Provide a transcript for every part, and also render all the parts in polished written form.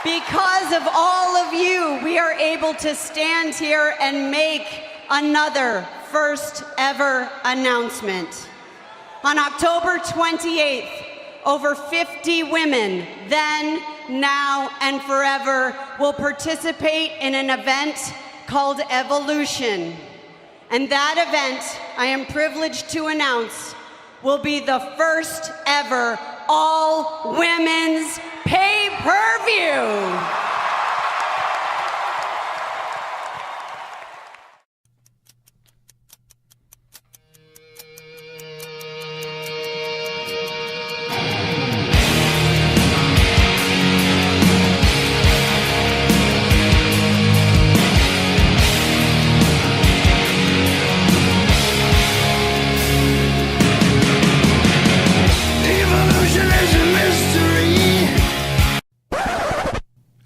Because of all of you, we are able to stand here and make another first ever announcement. On October 28th, over 50 women, then, now, and forever, will participate in an event called Evolution. And that event, I am privileged to announce, will be the first ever all-women's pay-per-view.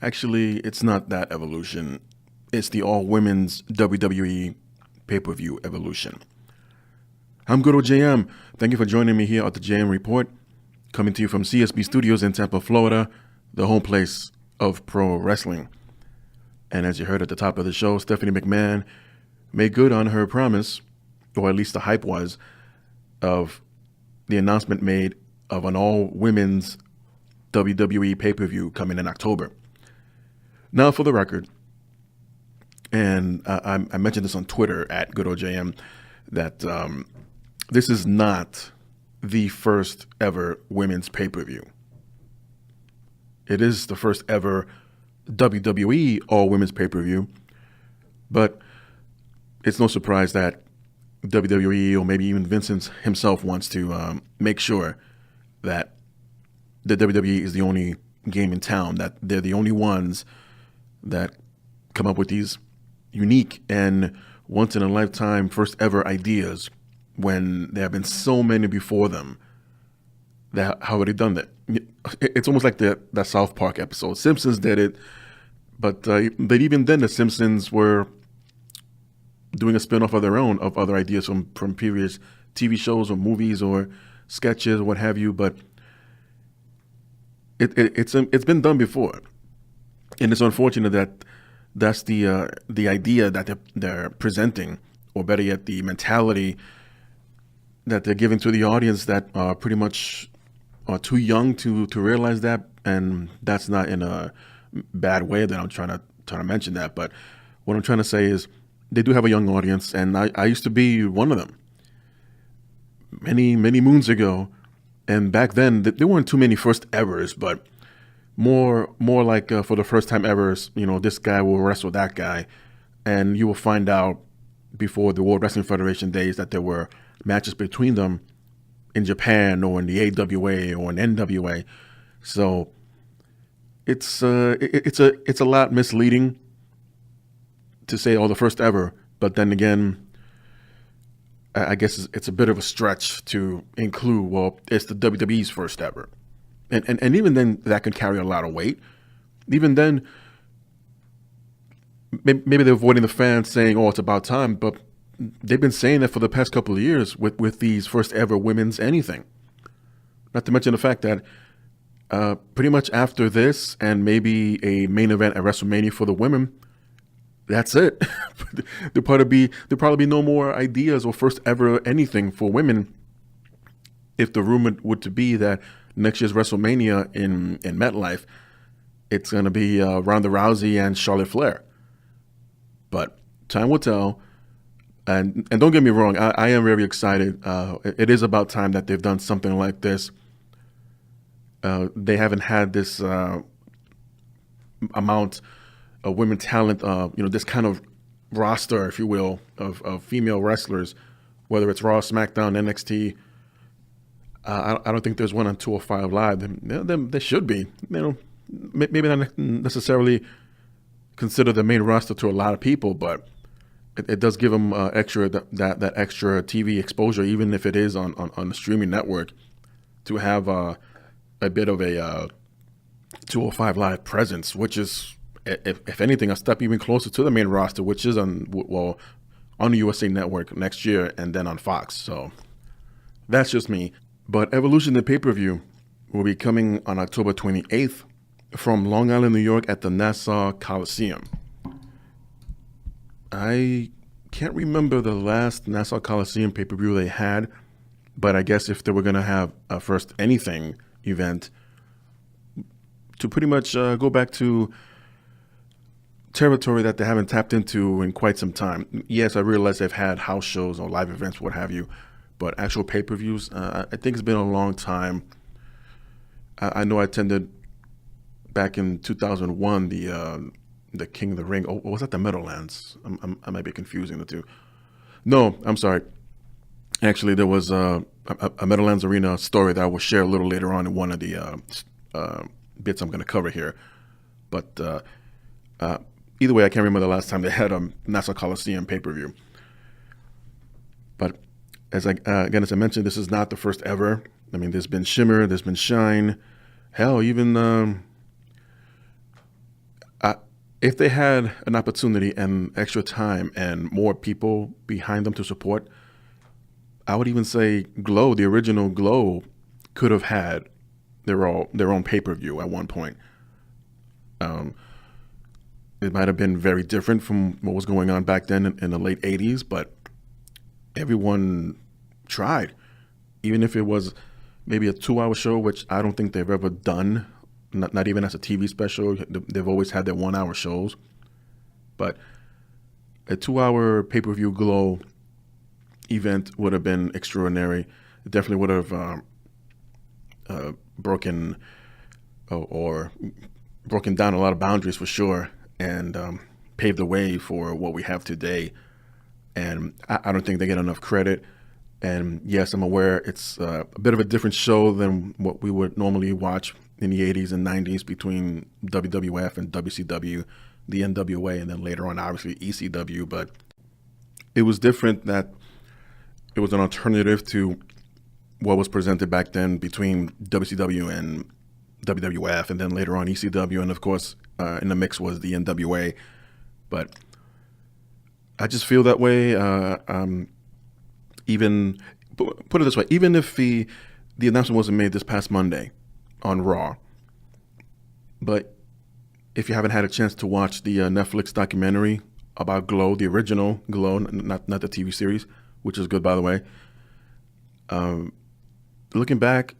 Actually, it's not that Evolution. It's the all-women's WWE pay-per-view Evolution. I'm GoodOlJM. Thank you for joining me here at the JM Report, coming to you from CSB Studios in Tampa, Florida, the home place of pro wrestling. And as you heard at the top of the show, Stephanie McMahon made good on her promise, or at least the hype was, of the announcement made of an all-women's WWE pay-per-view coming in October. Now, for the record, and I mentioned this on Twitter at GoodOlJM, that this is not the first ever women's pay-per-view. It is the first ever WWE all-women's pay-per-view, but it's no surprise that WWE, or maybe even Vince himself, wants to make sure that the WWE is the only game in town, that they're the only ones that come up with these unique and once-in-a-lifetime first-ever ideas when there have been so many before them that have already done that. It's almost like that South Park episode. Simpsons did it, but even then the Simpsons were doing a spin-off of their own, of other ideas from previous TV shows or movies or sketches or what have you, but it's been done before. And it's unfortunate that that's the idea that they're presenting, or better yet, the mentality that they're giving to the audience that are pretty much are too young to realize that. And that's not in a bad way that I'm trying to mention that. But what I'm trying to say is they do have a young audience, and I used to be one of them many moons ago. And back then, there weren't too many first evers, but more like for the first time ever, this guy will wrestle that guy. And you will find out before the World Wrestling Federation days that there were matches between them in Japan or in the AWA or in NWA. So it's a lot misleading to say, the first ever. But then again, I guess it's a bit of a stretch to include, it's the WWE's first ever. And even then, that could carry a lot of weight. Even then, maybe they're avoiding the fans saying, it's about time. But they've been saying that for the past couple of years with these first ever women's anything. Not to mention the fact that pretty much after this and maybe a main event at WrestleMania for the women, that's it. There'll probably be no more ideas or first ever anything for women if the rumor would to be that next year's WrestleMania in MetLife, it's going to be Ronda Rousey and Charlotte Flair. But time will tell. And don't get me wrong, I am very excited. It is about time that they've done something like this. They haven't had this amount of women talent, this kind of roster, if you will, of female wrestlers, whether it's Raw, SmackDown, NXT. I don't think there's one on 205 Live. There should be. Maybe not necessarily consider the main roster to a lot of people, but it does give them extra that extra TV exposure, even if it is on the streaming network, to have a bit of a 205 Live presence, which is, if anything, a step even closer to the main roster, which is on the USA Network next year and then on Fox. So that's just me. But Evolution, the pay-per-view, will be coming on October 28th. from Long Island, New York at the Nassau Coliseum. I can't remember the last Nassau Coliseum pay-per-view they had, but I guess if they were going to have a First Anything event, to pretty much go back to territory that they haven't tapped into in quite some time. Yes, I realize they've had house shows or live events, what have you, but actual pay-per-views, I think it's been a long time. I know I attended back in 2001 the King of the Ring. Oh, was that the Meadowlands? I might be confusing the two. No, I'm sorry. Actually, there was a Meadowlands Arena story that I will share a little later on in one of the bits I'm going to cover here. But either way, I can't remember the last time they had a Nassau Coliseum pay-per-view. But as I mentioned, this is not the first ever. I mean, there's been Shimmer, there's been Shine. Hell, even if they had an opportunity and extra time and more people behind them to support, I would even say Glow, the original Glow, could have had their own pay-per-view at one point. It might have been very different from what was going on back then in the late 80s, but everyone tried. Even if it was maybe a 2-hour show, which I don't think they've ever done, not even as a TV special. They've always had their 1-hour shows. But a 2-hour pay-per-view Glow event would have been extraordinary. It definitely would have broken down a lot of boundaries for sure, and paved the way for what we have today. And I don't think they get enough credit. And yes, I'm aware it's a bit of a different show than what we would normally watch in the 80s and 90s between WWF and WCW, the NWA, and then later on, obviously, ECW. But it was different that it was an alternative to what was presented back then between WCW and WWF, and then later on ECW, and of course in the mix was the NWA. But I just feel that way. Even put it this way, even if the announcement wasn't made this past Monday on Raw, but if you haven't had a chance to watch the Netflix documentary about Glow, the original Glow, not the TV series, which is good by the way, looking back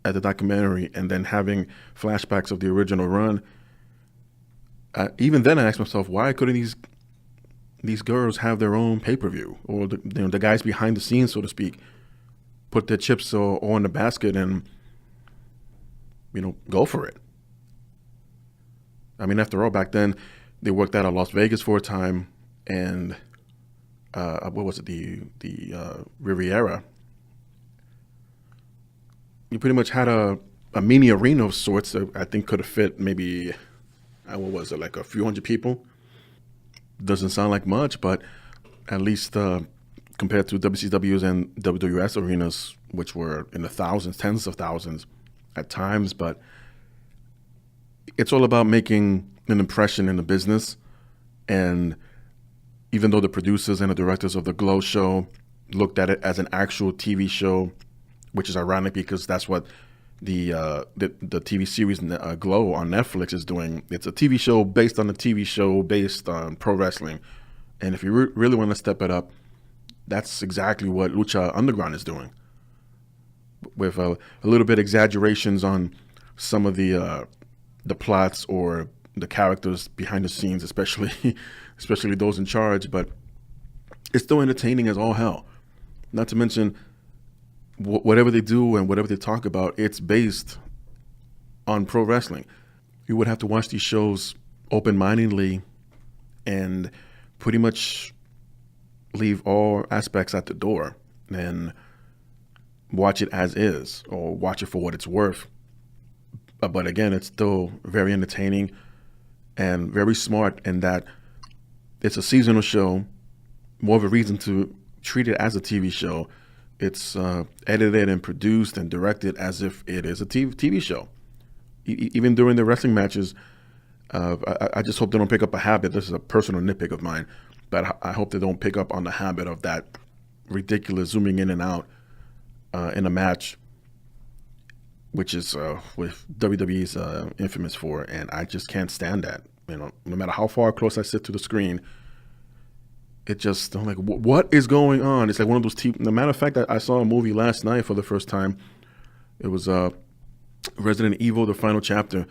at the documentary and then having flashbacks of the original run, even then I asked myself, why couldn't these girls have their own pay-per-view, or the guys behind the scenes, so to speak, put their chips all in the basket and go for it. I mean, after all, back then they worked out of Las Vegas for a time, and what was it, the Riviera. You pretty much had a mini arena of sorts that I think could have fit maybe, what was it, like a few hundred people. Doesn't sound like much, but at least compared to WCW's and WWS arenas, which were in the thousands, tens of thousands at times. But it's all about making an impression in the business. And even though the producers and the directors of the Glow show looked at it as an actual TV show, which is ironic because that's what the TV series Glow on Netflix is doing. It's a TV show based on a TV show based on pro wrestling. And if you really want to step it up, that's exactly what Lucha Underground is doing, with a little bit exaggerations on some of the plots or the characters behind the scenes, especially those in charge. But it's still entertaining as all hell. Not to mention, whatever they do and whatever they talk about, it's based on pro wrestling. You would have to watch these shows open-mindedly and pretty much leave all aspects at the door and watch it as is, or watch it for what it's worth. But again, it's still very entertaining and very smart in that it's a seasonal show, more of a reason to treat it as a TV show. It's edited and produced and directed as if it is a TV show. Even during the wrestling matches, I just hope they don't pick up a habit. This is a personal nitpick of mine, but I hope they don't pick up on the habit of that ridiculous zooming in and out in a match. which is what WWE's infamous for, and I just can't stand that. No matter how far close I sit to the screen, it just, I'm like, what is going on? It's like one of those no matter of fact, I saw a movie last night for the first time. It was Resident Evil, the final chapter,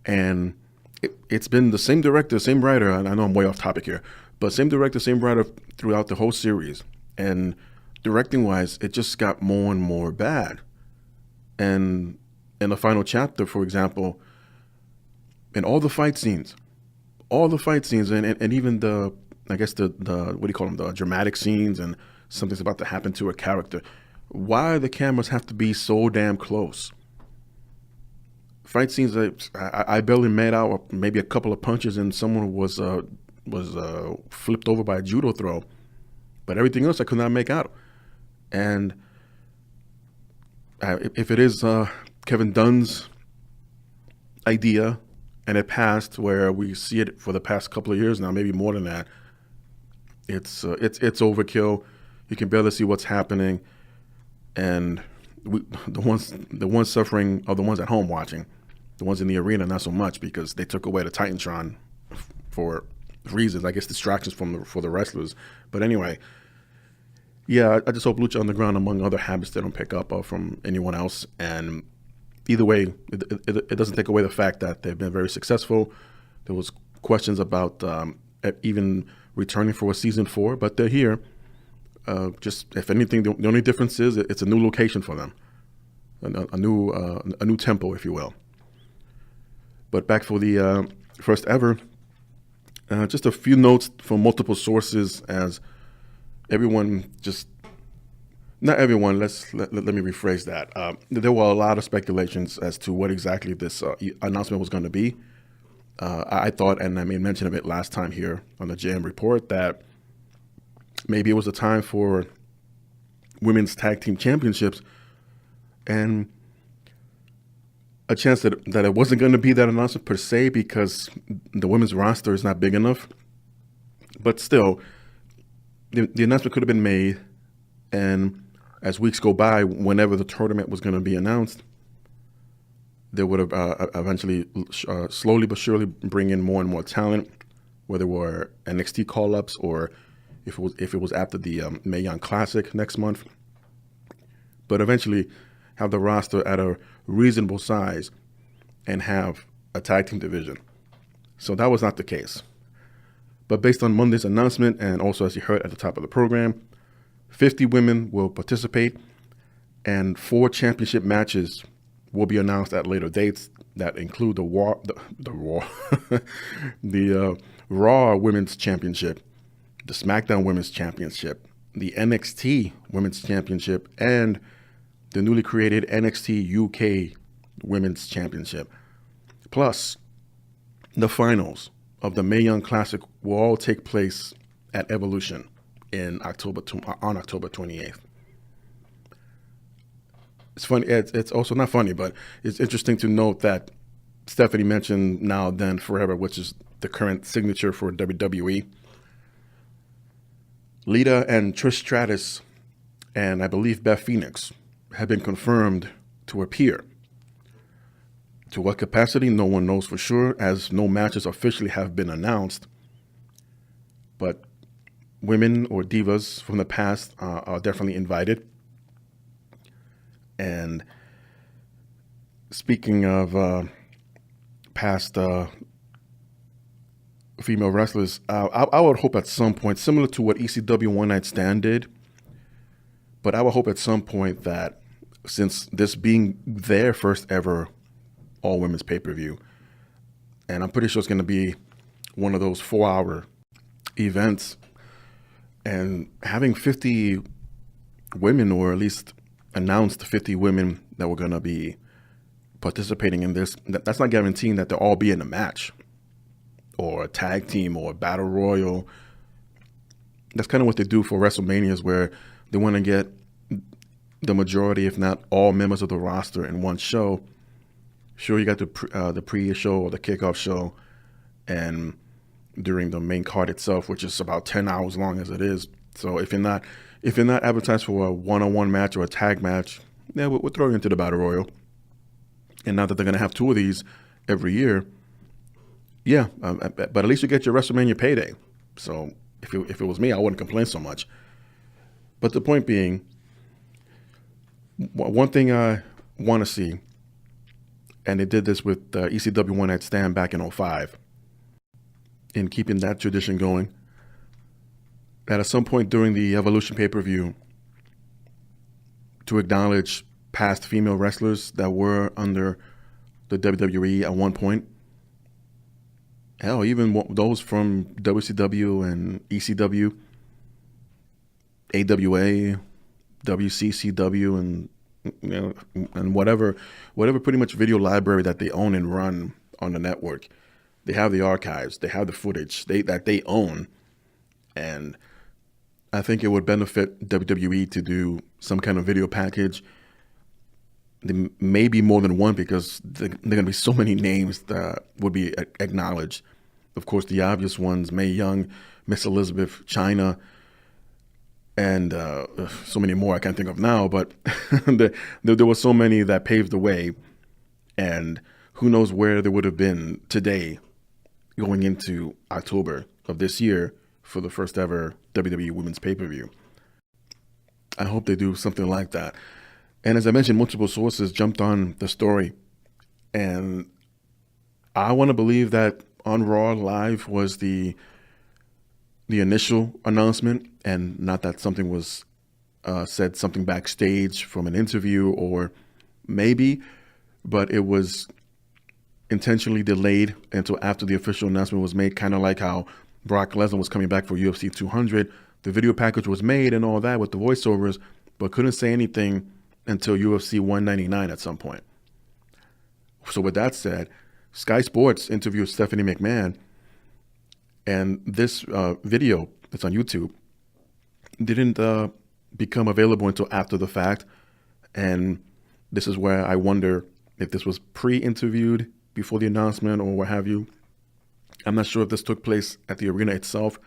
and it's been the same director, same writer. I know I'm way off topic here, but same director, same writer throughout the whole series. And directing wise, it just got more and more bad. And in the final chapter, for example, in all the fight scenes, and even the, I guess the what do you call them, the dramatic scenes, and something's about to happen to a character, why the cameras have to be so damn close? Fight scenes, I barely made out maybe a couple of punches and someone was flipped over by a judo throw, but everything else I could not make out. And if it is Kevin Dunn's idea and it passed, where we see it for the past couple of years now, maybe more than that, it's overkill. You can barely see what's happening, and the ones suffering are the ones at home watching. The ones in the arena, not so much, because they took away the Titantron for reasons, I guess, distractions for the wrestlers. But anyway, yeah, I just hope Lucha Underground, among other habits, they don't pick up from anyone else. And either way, it doesn't take away the fact that they've been very successful. There was questions about even returning for a season 4, but they're here. Just if anything, the only difference is it's a new location for them, a new tempo, if you will. But back for the first ever, just a few notes from multiple sources, as everyone just, not everyone, let me rephrase that. There were a lot of speculations as to what exactly this announcement was going to be. I thought, and I made mention of it last time here on the JM Report, that maybe it was a time for women's tag team championships, and a chance that it wasn't going to be that announcement per se, because the women's roster is not big enough. But still, the announcement could have been made, and as weeks go by, whenever the tournament was going to be announced, they would have eventually slowly but surely bring in more and more talent, whether it were NXT call-ups or if it was after the Mae Young Classic next month. But eventually have the roster at a reasonable size and have a tag team division. So that was not the case. But based on Monday's announcement, and also as you heard at the top of the program, 50 women will participate, and 4 championship matches will be announced at later dates that include the Raw Women's Championship, the SmackDown Women's Championship, the NXT Women's Championship, and the newly created NXT UK Women's Championship. Plus, the finals of the Mae Young Classic will all take place at Evolution on October 28th. It's funny. It's also not funny, but it's interesting to note that Stephanie mentioned Now Then Forever, which is the current signature for WWE. Lita and Trish Stratus, and I believe Beth Phoenix, have been confirmed to appear. To what capacity, no one knows for sure, as no matches officially have been announced. But women or divas from the past are definitely invited. And speaking of past female wrestlers, I would hope at some point, similar to what ECW One Night Stand did, but I would hope at some point that, since this being their first ever all-women's pay-per-view, and I'm pretty sure it's going to be one of those 4-hour events, and having 50 women, or at least announced 50 women that were going to be participating in this, that's not guaranteeing that they'll all be in a match or a tag team or a battle royal. That's kind of what they do for WrestleManias, where they want to get the majority, if not all, members of the roster in one show. Sure, you got the pre-show or the kickoff show, and during the main card itself, which is about 10 hours long as it is. So if you're not advertised for a one-on-one match or a tag match, yeah, we'll throw you into the battle royal. And now that they're going to have two of these every year, yeah, but at least you get your WrestleMania payday. So if it was me, I wouldn't complain so much. But the point being, one thing I want to see, and they did this with ECW One Night Stand back in 2005, in keeping that tradition going, that at some point during the Evolution pay-per-view, to acknowledge past female wrestlers that were under the WWE at one point, hell, even those from WCW and ECW, AWA, WCCW, and and whatever pretty much video library that they own and run on the network. They have the archives, they have the footage that they own, and I think it would benefit WWE to do some kind of video package. There may be more than one because there are going to be so many names that would be acknowledged. Of course, the obvious ones: Mae Young, Miss Elizabeth, Chyna, and so many more I can't think of now. But there were so many that paved the way, and who knows where they would have been today going into October of this year for the first ever WWE Women's Pay-Per-View. I hope they do something like that. And as I mentioned, multiple sources jumped on the story, and I want to believe that on Raw Live was the initial announcement, and not that something was said something backstage from an interview, or maybe, but it was intentionally delayed until after the official announcement was made, kind of like how Brock Lesnar was coming back for UFC 200. The video package was made and all that with the voiceovers, but couldn't say anything until UFC 199 at some point. So with that said, Sky Sports interviewed Stephanie McMahon, and this video that's on YouTube didn't become available until after the fact. And this is where I wonder if this was pre-interviewed before the announcement or what have you. I'm not sure if this took place at the arena itself,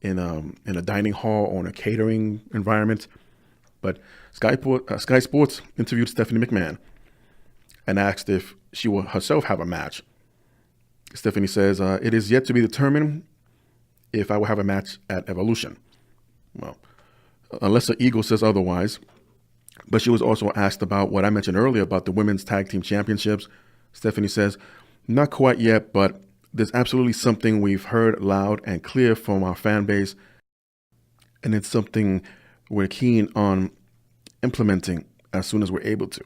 in a dining hall or in a catering environment. But Sky Sports interviewed Stephanie McMahon and asked if she will herself have a match. Stephanie says, it is yet to be determined if I will have a match at Evolution. Well, unless her ego says otherwise. But she was also asked about what I mentioned earlier about the Women's Tag Team Championships. Stephanie says, not quite yet, but there's absolutely something we've heard loud and clear from our fan base, and it's something we're keen on implementing as soon as we're able to.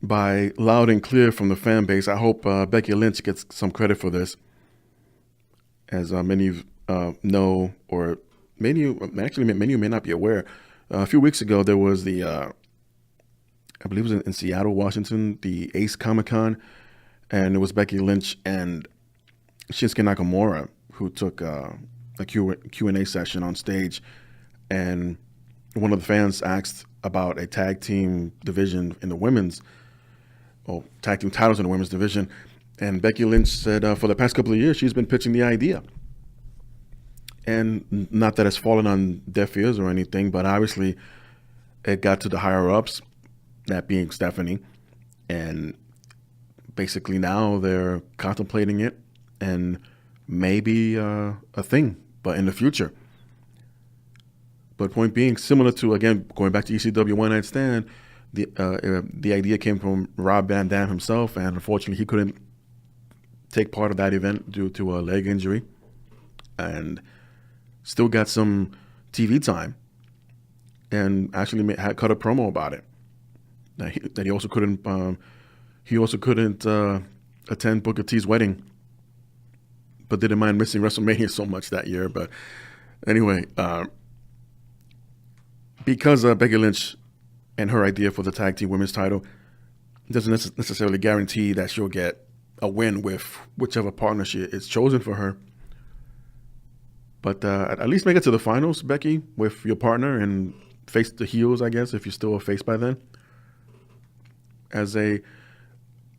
By loud and clear from the fan base, I hope Becky Lynch gets some credit for this. As many of you know, or many of you may not be aware, a few weeks ago there was the, I believe it was in Seattle, Washington, the Ace Comic-Con, and it was Becky Lynch and Shinsuke Nakamura who took a Q&A session on stage, and one of the fans asked about a tag team division in the women's, or tag team titles in the women's division, and Becky Lynch said for the past couple of years she's been pitching the idea. And not that it's fallen on deaf ears or anything, but obviously it got to the higher ups, that being Stephanie, and basically now they're contemplating it and maybe a thing, but in the future. But point being, similar to, again, going back to ECW One Night Stand, the idea came from Rob Van Dam himself, and unfortunately he couldn't take part of that event due to a leg injury, and still got some TV time, and actually cut a promo about it. That he also couldn't. He also couldn't attend Booker T's wedding, but didn't mind missing WrestleMania so much that year. But anyway, because Becky Lynch and her idea for the tag team women's title doesn't necessarily guarantee that she'll get a win with whichever partner is chosen for her. But at least make it to the finals, Becky, with your partner, and face the heels, I guess, if you're still a face by then. As I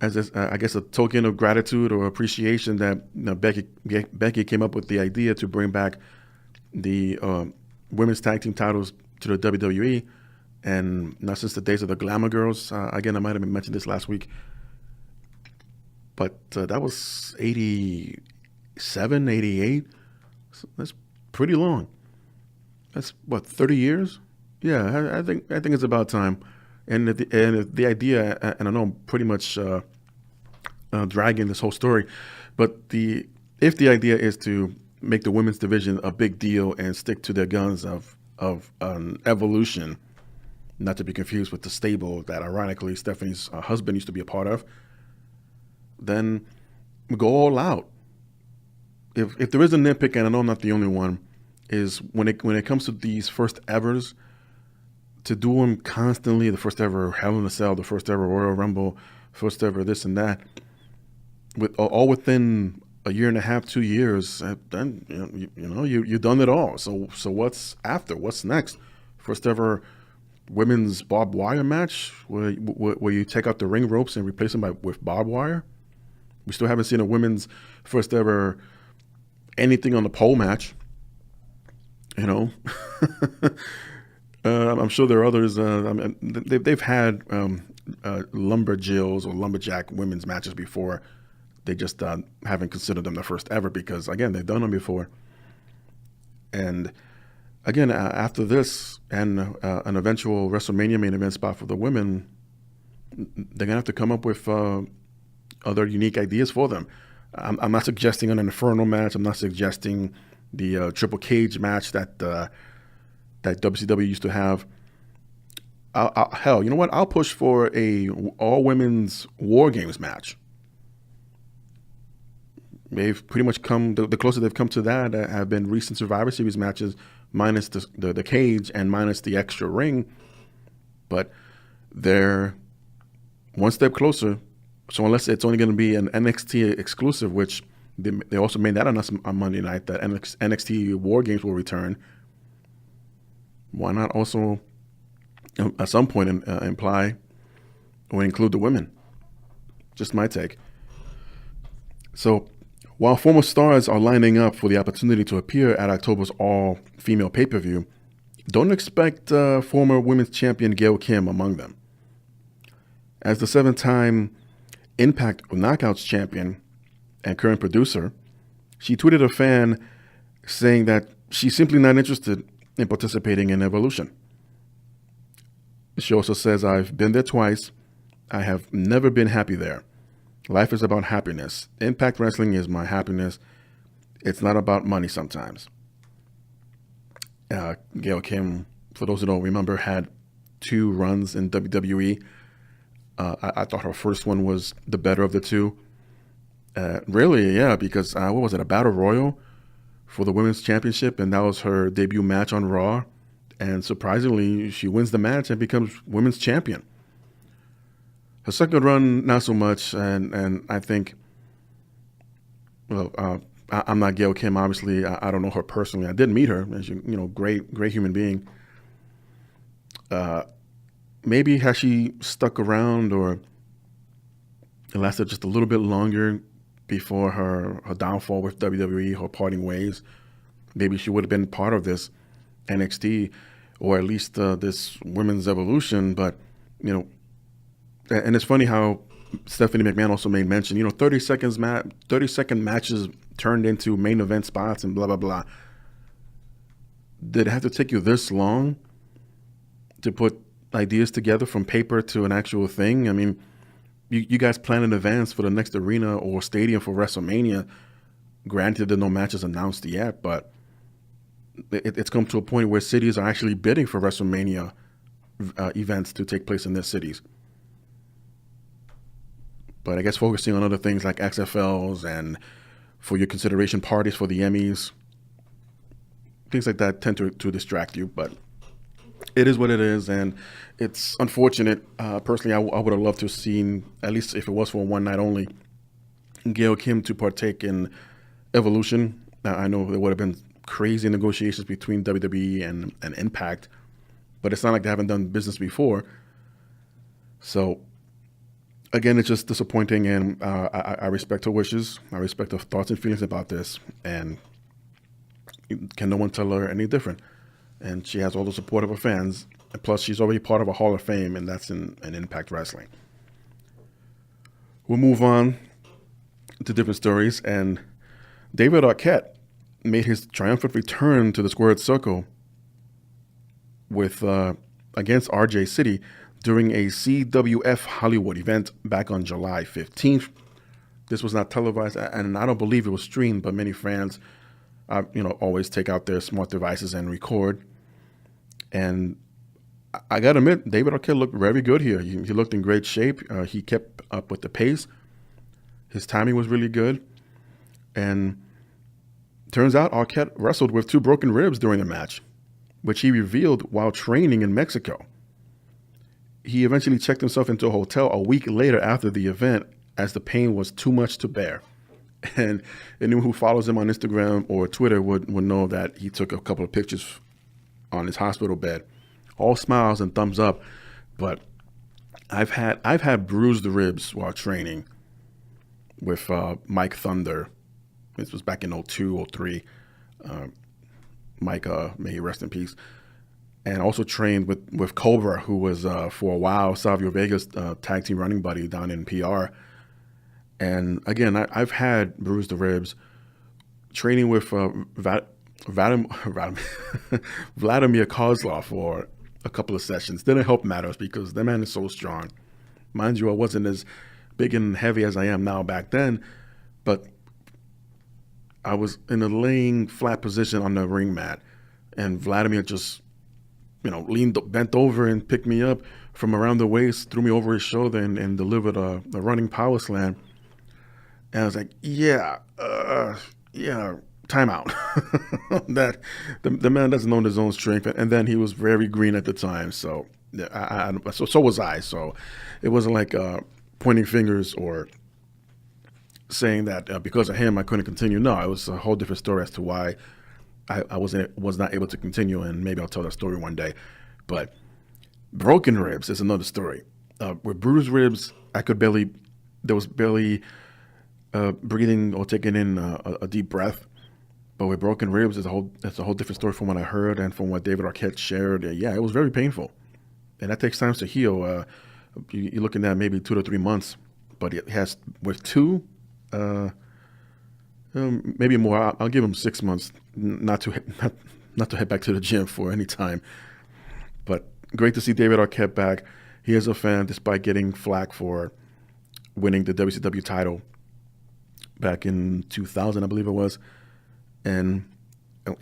guess, a token of gratitude or appreciation that Becky came up with the idea to bring back the women's tag team titles to the WWE. And not since the days of the Glamour Girls. Again, I might have mentioned this last week. But that was 87, 88. So that's pretty long. That's what, 30 years? Yeah, I think it's about time. And the idea, and I know I'm pretty much dragging this whole story, but if the idea is to make the women's division a big deal and stick to their guns of an evolution, not to be confused with the stable that ironically Stephanie's husband used to be a part of, then go all out. If there is a nitpick, and I know I'm not the only one, is when it comes to these first evers, to do them constantly, the first ever Hell in a Cell, the first ever Royal Rumble, first ever this and that, all within a year and a half, 2 years, then you've done it all. So what's after? What's next? First ever women's barbed wire match where you take out the ring ropes and replace them with barbed wire. We still haven't seen a women's first ever anything on the pole match. I'm sure there are others. They've had lumberjills or lumberjack women's matches before. They just haven't considered them the first ever because, again, they've done them before. And again, after this and an eventual WrestleMania main event spot for the women, they're gonna have to come up with other unique ideas for them. I'm not suggesting an Inferno match. I'm not suggesting the triple cage match that WCW used to have. Hell, you know what? I'll push for a all women's War Games match. They've pretty much come, the closest they've come to that have been recent Survivor Series matches, minus the cage and minus the extra ring. But they're one step closer. So unless it's only going to be an NXT exclusive, which they also made that on Monday night, that NXT War Games will return, why not also at some point imply or include the women? Just my take. So while former stars are lining up for the opportunity to appear at October's all-female pay-per-view, don't expect former women's champion Gail Kim among them. As the 7-time Impact Knockouts champion and current producer, she tweeted a fan saying that she's simply not interested in participating in Evolution. She also says, "I've been there twice. I have never been happy there. Life is about happiness. Impact Wrestling is my happiness. It's not about money sometimes." Gail Kim, for those who don't remember, had 2 runs in WWE. I thought her first one was the better of the 2. Really, yeah, because what was it, a Battle Royal for the Women's Championship, and that was her debut match on Raw. And surprisingly, she wins the match and becomes Women's Champion. Her second run, not so much, and I think, I'm not Gail Kim, obviously. I don't know her personally. I did meet her, and she, great human being. Maybe has she stuck around or it lasted just a little bit longer before her downfall with WWE, her parting ways, maybe she would have been part of this NXT or at least this women's evolution. But, and it's funny how Stephanie McMahon also made mention, 30-second matches turned into main event spots and blah, blah, blah. Did it have to take you this long to put ideas together from paper to an actual thing? I mean, you guys plan in advance for the next arena or stadium for WrestleMania. Granted, there are no matches announced yet, but it's come to a point where cities are actually bidding for WrestleMania events to take place in their cities. But I guess focusing on other things like XFLs and for your consideration parties for the Emmys, things like that tend to distract you. But it is what it is, and it's unfortunate. Personally, I would have loved to have seen, at least if it was for one night only, Gail Kim to partake in Evolution. I know there would have been crazy negotiations between WWE and Impact, but it's not like they haven't done business before. So, again, it's just disappointing, and I respect her wishes. I respect her thoughts and feelings about this, and can no one tell her any different? And she has all the support of her fans, Plus, she's already part of a Hall of Fame, and that's in Impact Wrestling. We'll move on to different stories, and David Arquette made his triumphant return to the Squared Circle with against RJ City during a CWF Hollywood event back on July 15th. This was not televised, and I don't believe it was streamed, but many fans, always take out their smart devices and record. And I gotta admit, David Arquette looked very good here. He looked in great shape. He kept up with the pace. His timing was really good. And turns out Arquette wrestled with 2 broken ribs during the match, which he revealed while training in Mexico. He eventually checked himself into a hotel a week later after the event, as the pain was too much to bear. And anyone who follows him on Instagram or Twitter would know that he took a couple of pictures on his hospital bed. All smiles and thumbs up. But I've had bruised ribs while training with Mike Thunder. This was back in 02, 03. Mike, may he rest in peace. And also trained with Cobra, who was for a while Savio Vega's tag team running buddy down in PR. And again, I've had bruised ribs training with Vladimir Kozlov for a couple of sessions. Didn't help matters because the man is so strong. Mind you, I wasn't as big and heavy as I am now back then, but I was in a laying flat position on the ring mat, and Vladimir just, bent over and picked me up from around the waist, threw me over his shoulder, and delivered a running power slam. And I was like, yeah, timeout. That the man doesn't know his own strength, and then he was very green at the time, so so was I. So it wasn't like pointing fingers or saying that because of him I couldn't continue. No, it was a whole different story as to why I was not able to continue, and maybe I'll tell that story one day. But broken ribs is another story. With bruised ribs, there was barely breathing or taking in a deep breath. But with broken ribs, that's a whole different story from what I heard and from what David Arquette shared. Yeah, it was very painful, and that takes time to heal. You're looking at maybe 2 to 3 months, but it has with 2, maybe more. I'll give him 6 months, not to head back to the gym for any time. But great to see David Arquette back. He is a fan, despite getting flack for winning the WCW title back in 2000, I believe it was. And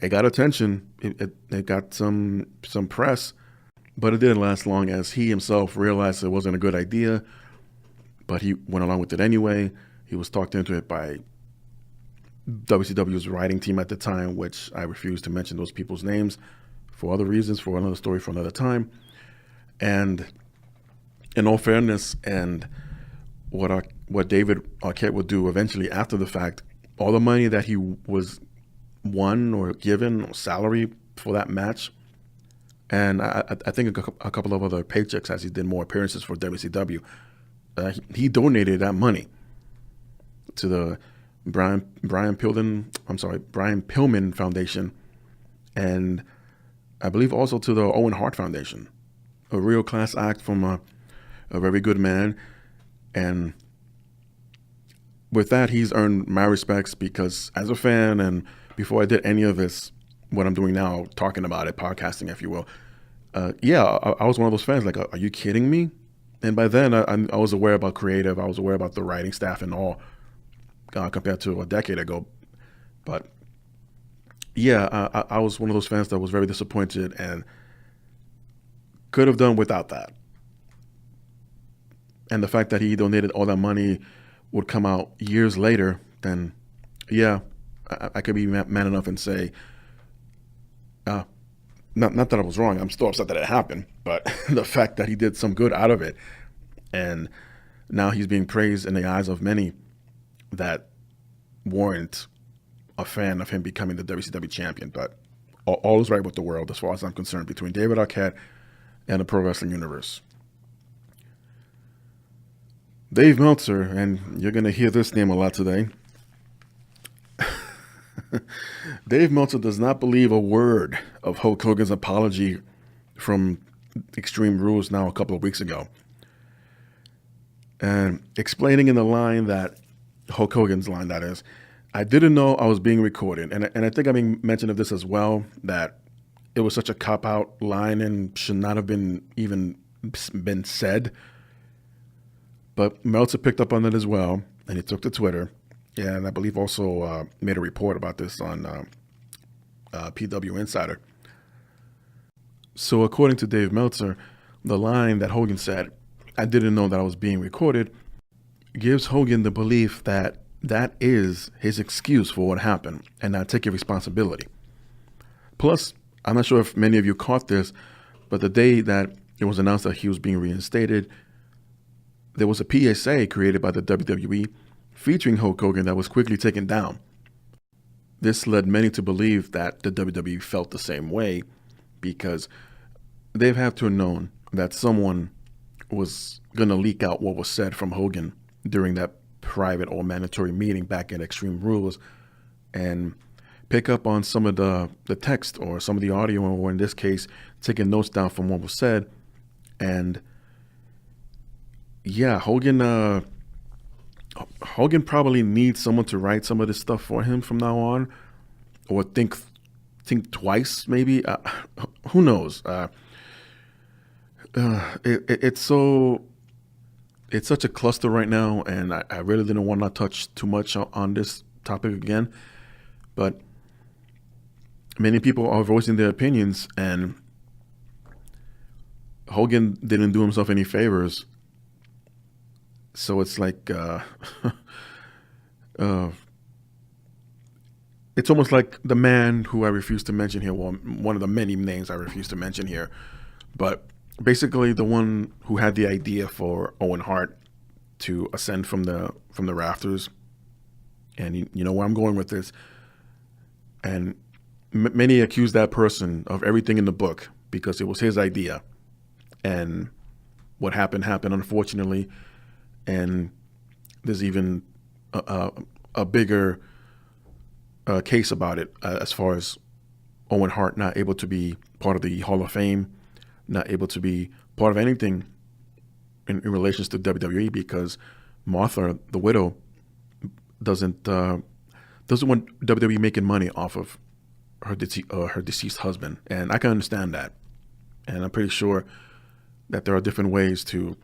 it got attention. It got some press, but it didn't last long, as he himself realized it wasn't a good idea, but he went along with it anyway. He was talked into it by WCW's writing team at the time, which I refuse to mention those people's names for other reasons, for another story for another time. And in all fairness, and what David Arquette would do eventually after the fact, all the money that he was won or given or salary for that match, and I think a couple of other paychecks as he did more appearances for WCW, he donated that money to the Brian Pillman Foundation, and I believe also to the Owen Hart Foundation, a real class act from a very good man. And with that, he's earned my respects, because as a fan, and before I did any of this, what I'm doing now, talking about it, podcasting, if you will, I was one of those fans, like, are you kidding me? And by then, I was aware about creative, I was aware about the writing staff and all, compared to a decade ago. But yeah, I was one of those fans that was very disappointed and could have done without that. And the fact that he donated all that money would come out years later, then yeah, I could be man enough and say, not that I was wrong. I'm still upset that it happened, but the fact that he did some good out of it, and now he's being praised in the eyes of many that warrant a fan of him becoming the WCW champion. But all is right with the world as far as I'm concerned between David Arquette and the pro wrestling universe. Dave Meltzer, and you're going to hear this name a lot today. Dave Meltzer does not believe a word of Hulk Hogan's apology from Extreme Rules now a couple of weeks ago, and explaining in the line that Hulk Hogan's line, that is, I didn't know I was being recorded. And I think I mentioned of this as well, that it was such a cop-out line and should not have been even been said. But Meltzer picked up on it as well, and he took to Twitter. And I believe also made a report about this on PW Insider. So according to Dave Meltzer, the line that Hogan said, I didn't know that I was being recorded, gives Hogan the belief that that is his excuse for what happened and not taking responsibility. Plus, I'm not sure if many of you caught this, but the day that it was announced that he was being reinstated, there was a PSA created by the WWE featuring Hulk Hogan that was quickly taken down. This led many to believe that the WWE felt the same way, because they've had to have known that someone was going to leak out what was said from Hogan during that private or mandatory meeting back at Extreme Rules, and pick up on some of the text or some of the audio, or in this case, taking notes down from what was said. And yeah, Hogan probably needs someone to write some of this stuff for him from now on, or think twice, maybe. Who knows? It's such a cluster right now, and I really didn't want to touch too much on this topic again. But many people are voicing their opinions, and Hogan didn't do himself any favors. So it's like, it's almost like the man who I refuse to mention here, well, one of the many names I refuse to mention here, but basically the one who had the idea for Owen Hart to ascend from the rafters. And you know where I'm going with this. And many accuse that person of everything in the book because it was his idea. And what happened, unfortunately. And there's even a bigger case about it, as far as Owen Hart not able to be part of the Hall of Fame, not able to be part of anything in relations to WWE, because Martha, the widow, doesn't want WWE making money off of her deceased husband. And I can understand that. And I'm pretty sure that there are different ways to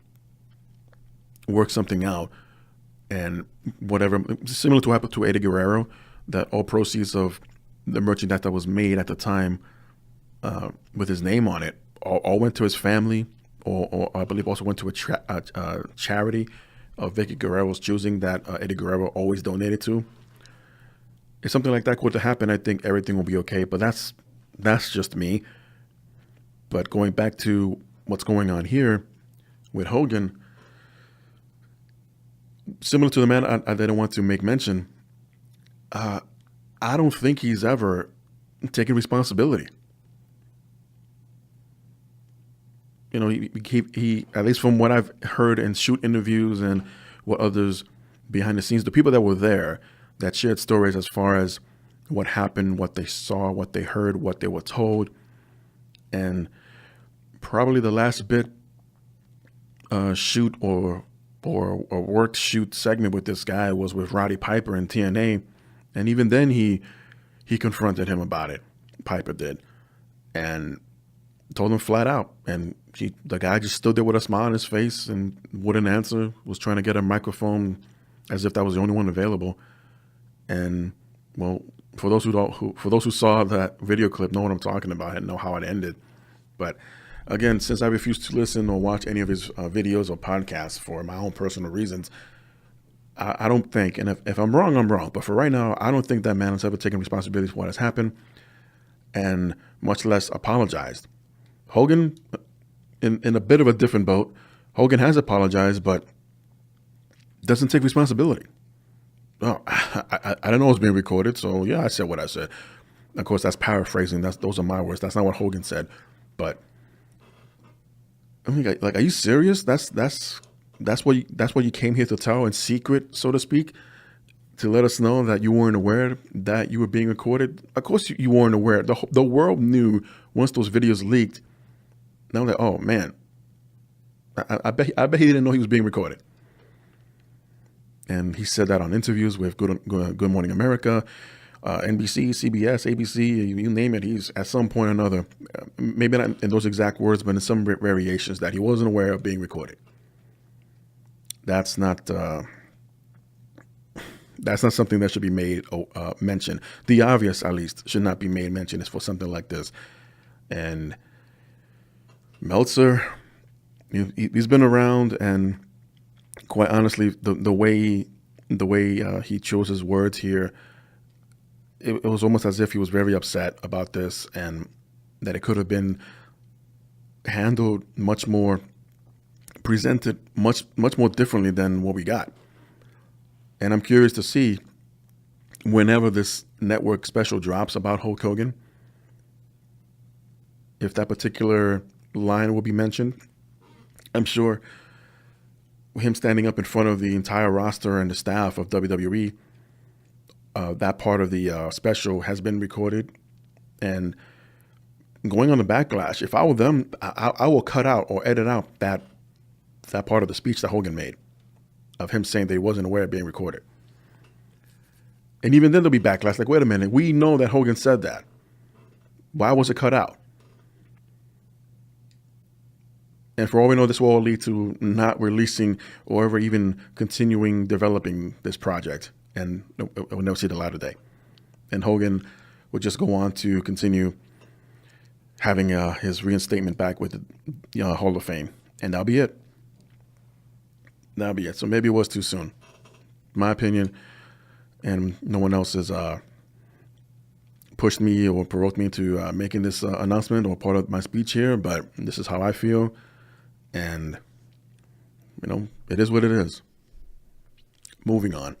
work something out, and whatever, similar to what happened to Eddie Guerrero, that all proceeds of the merchandise that was made at the time with his name on it all went to his family, or I believe also went to a charity of Vicky Guerrero's choosing that Eddie Guerrero always donated to. If something like that were to happen, I think everything will be okay. But that's just me. But going back to what's going on here with Hogan, similar to the man I didn't want to make mention, I don't think he's ever taken responsibility. You know, he at least from what I've heard in shoot interviews and what others behind the scenes, the people that were there that shared stories as far as what happened, what they saw, what they heard, what they were told. And probably the last bit shoot or worked shoot segment with this guy was with Roddy Piper in TNA. And even then he confronted him about it. Piper did. And told him flat out. And the guy just stood there with a smile on his face and wouldn't answer, was trying to get a microphone as if that was the only one available. And well, for those who saw that video clip, know what I'm talking about and know how it ended. But again, since I refuse to listen or watch any of his videos or podcasts for my own personal reasons, I don't think, and if I'm wrong, I'm wrong. But for right now, I don't think that man has ever taken responsibility for what has happened, and much less apologized. Hogan, in a bit of a different boat, Hogan has apologized, but doesn't take responsibility. Oh, I don't know it was being recorded, so yeah, I said what I said. Of course, that's paraphrasing. Those are my words. That's not what Hogan said. But I mean, like, are you serious? That's what you came here to tell in secret, so to speak, to let us know that you weren't aware that you were being recorded. Of course, you weren't aware. The world knew once those videos leaked And I'm like, oh man, I bet he didn't know he was being recorded. And he said that on interviews with Good Morning America, NBC, CBS, ABC, you name it. He's at some point or another, maybe not in those exact words, but in some variations, that he wasn't aware of being recorded. That's not something that should be made mention. The obvious, at least, should not be made mention is for something like this. And Meltzer, he's been around, and quite honestly, the way he chose his words here, it was almost as if he was very upset about this, and that it could have been handled much more, presented much more differently than what we got. And I'm curious to see, whenever this network special drops about Hulk Hogan, if that particular line will be mentioned. I'm sure him standing up in front of the entire roster and the staff of WWE, that part of the special has been recorded. And going on the backlash, if I were them, I will cut out or edit out that part of the speech that Hogan made, of him saying that he wasn't aware of being recorded. And even then there'll be backlash. Like, wait a minute, we know that Hogan said that. Why was it cut out? And for all we know, this will all lead to not releasing or ever even continuing developing this project. And it will never see the light of day. And Hogan would just go on to continue having his reinstatement back with the Hall of Fame. And that'll be it. That'll be it. So maybe it was too soon. My opinion, and no one else has pushed me or provoked me into making this announcement or part of my speech here, but this is how I feel. And, it is what it is. Moving on.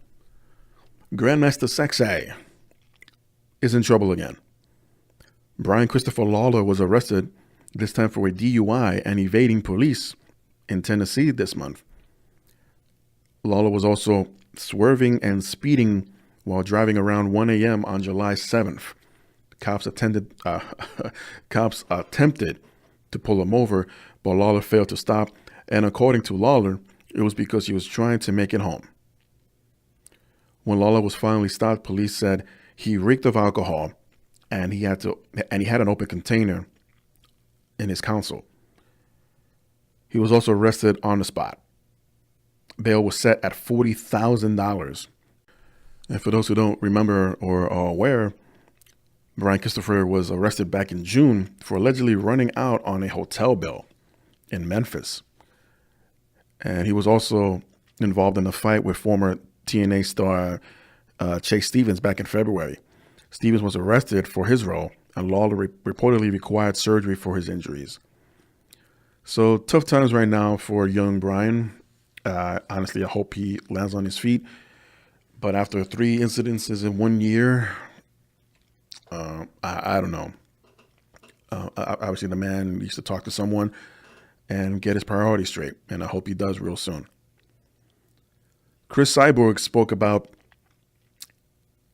Grandmaster Sexay is in trouble again. Brian Christopher Lawler was arrested, this time for a DUI and evading police in Tennessee this month. Lawler was also swerving and speeding while driving around 1 a.m. on July 7th. Cops attempted to pull him over, but Lawler failed to stop. And according to Lawler, it was because he was trying to make it home. When Lawler was finally stopped, police said he reeked of alcohol, and he had an open container in his console. He was also arrested on the spot. Bail was set at $40,000. And for those who don't remember or are aware, Brian Christopher was arrested back in June for allegedly running out on a hotel bill in Memphis. And he was also involved in a fight with former TNA star Chase Stevens back in February. Stevens was arrested for his role, and Lawler reportedly required surgery for his injuries. So tough times right now for young Brian. Honestly, I hope he lands on his feet. But after 3 incidences in 1 year, I don't know. Obviously, the man needs to talk to someone and get his priorities straight. And I hope he does real soon. Chris Cyborg spoke about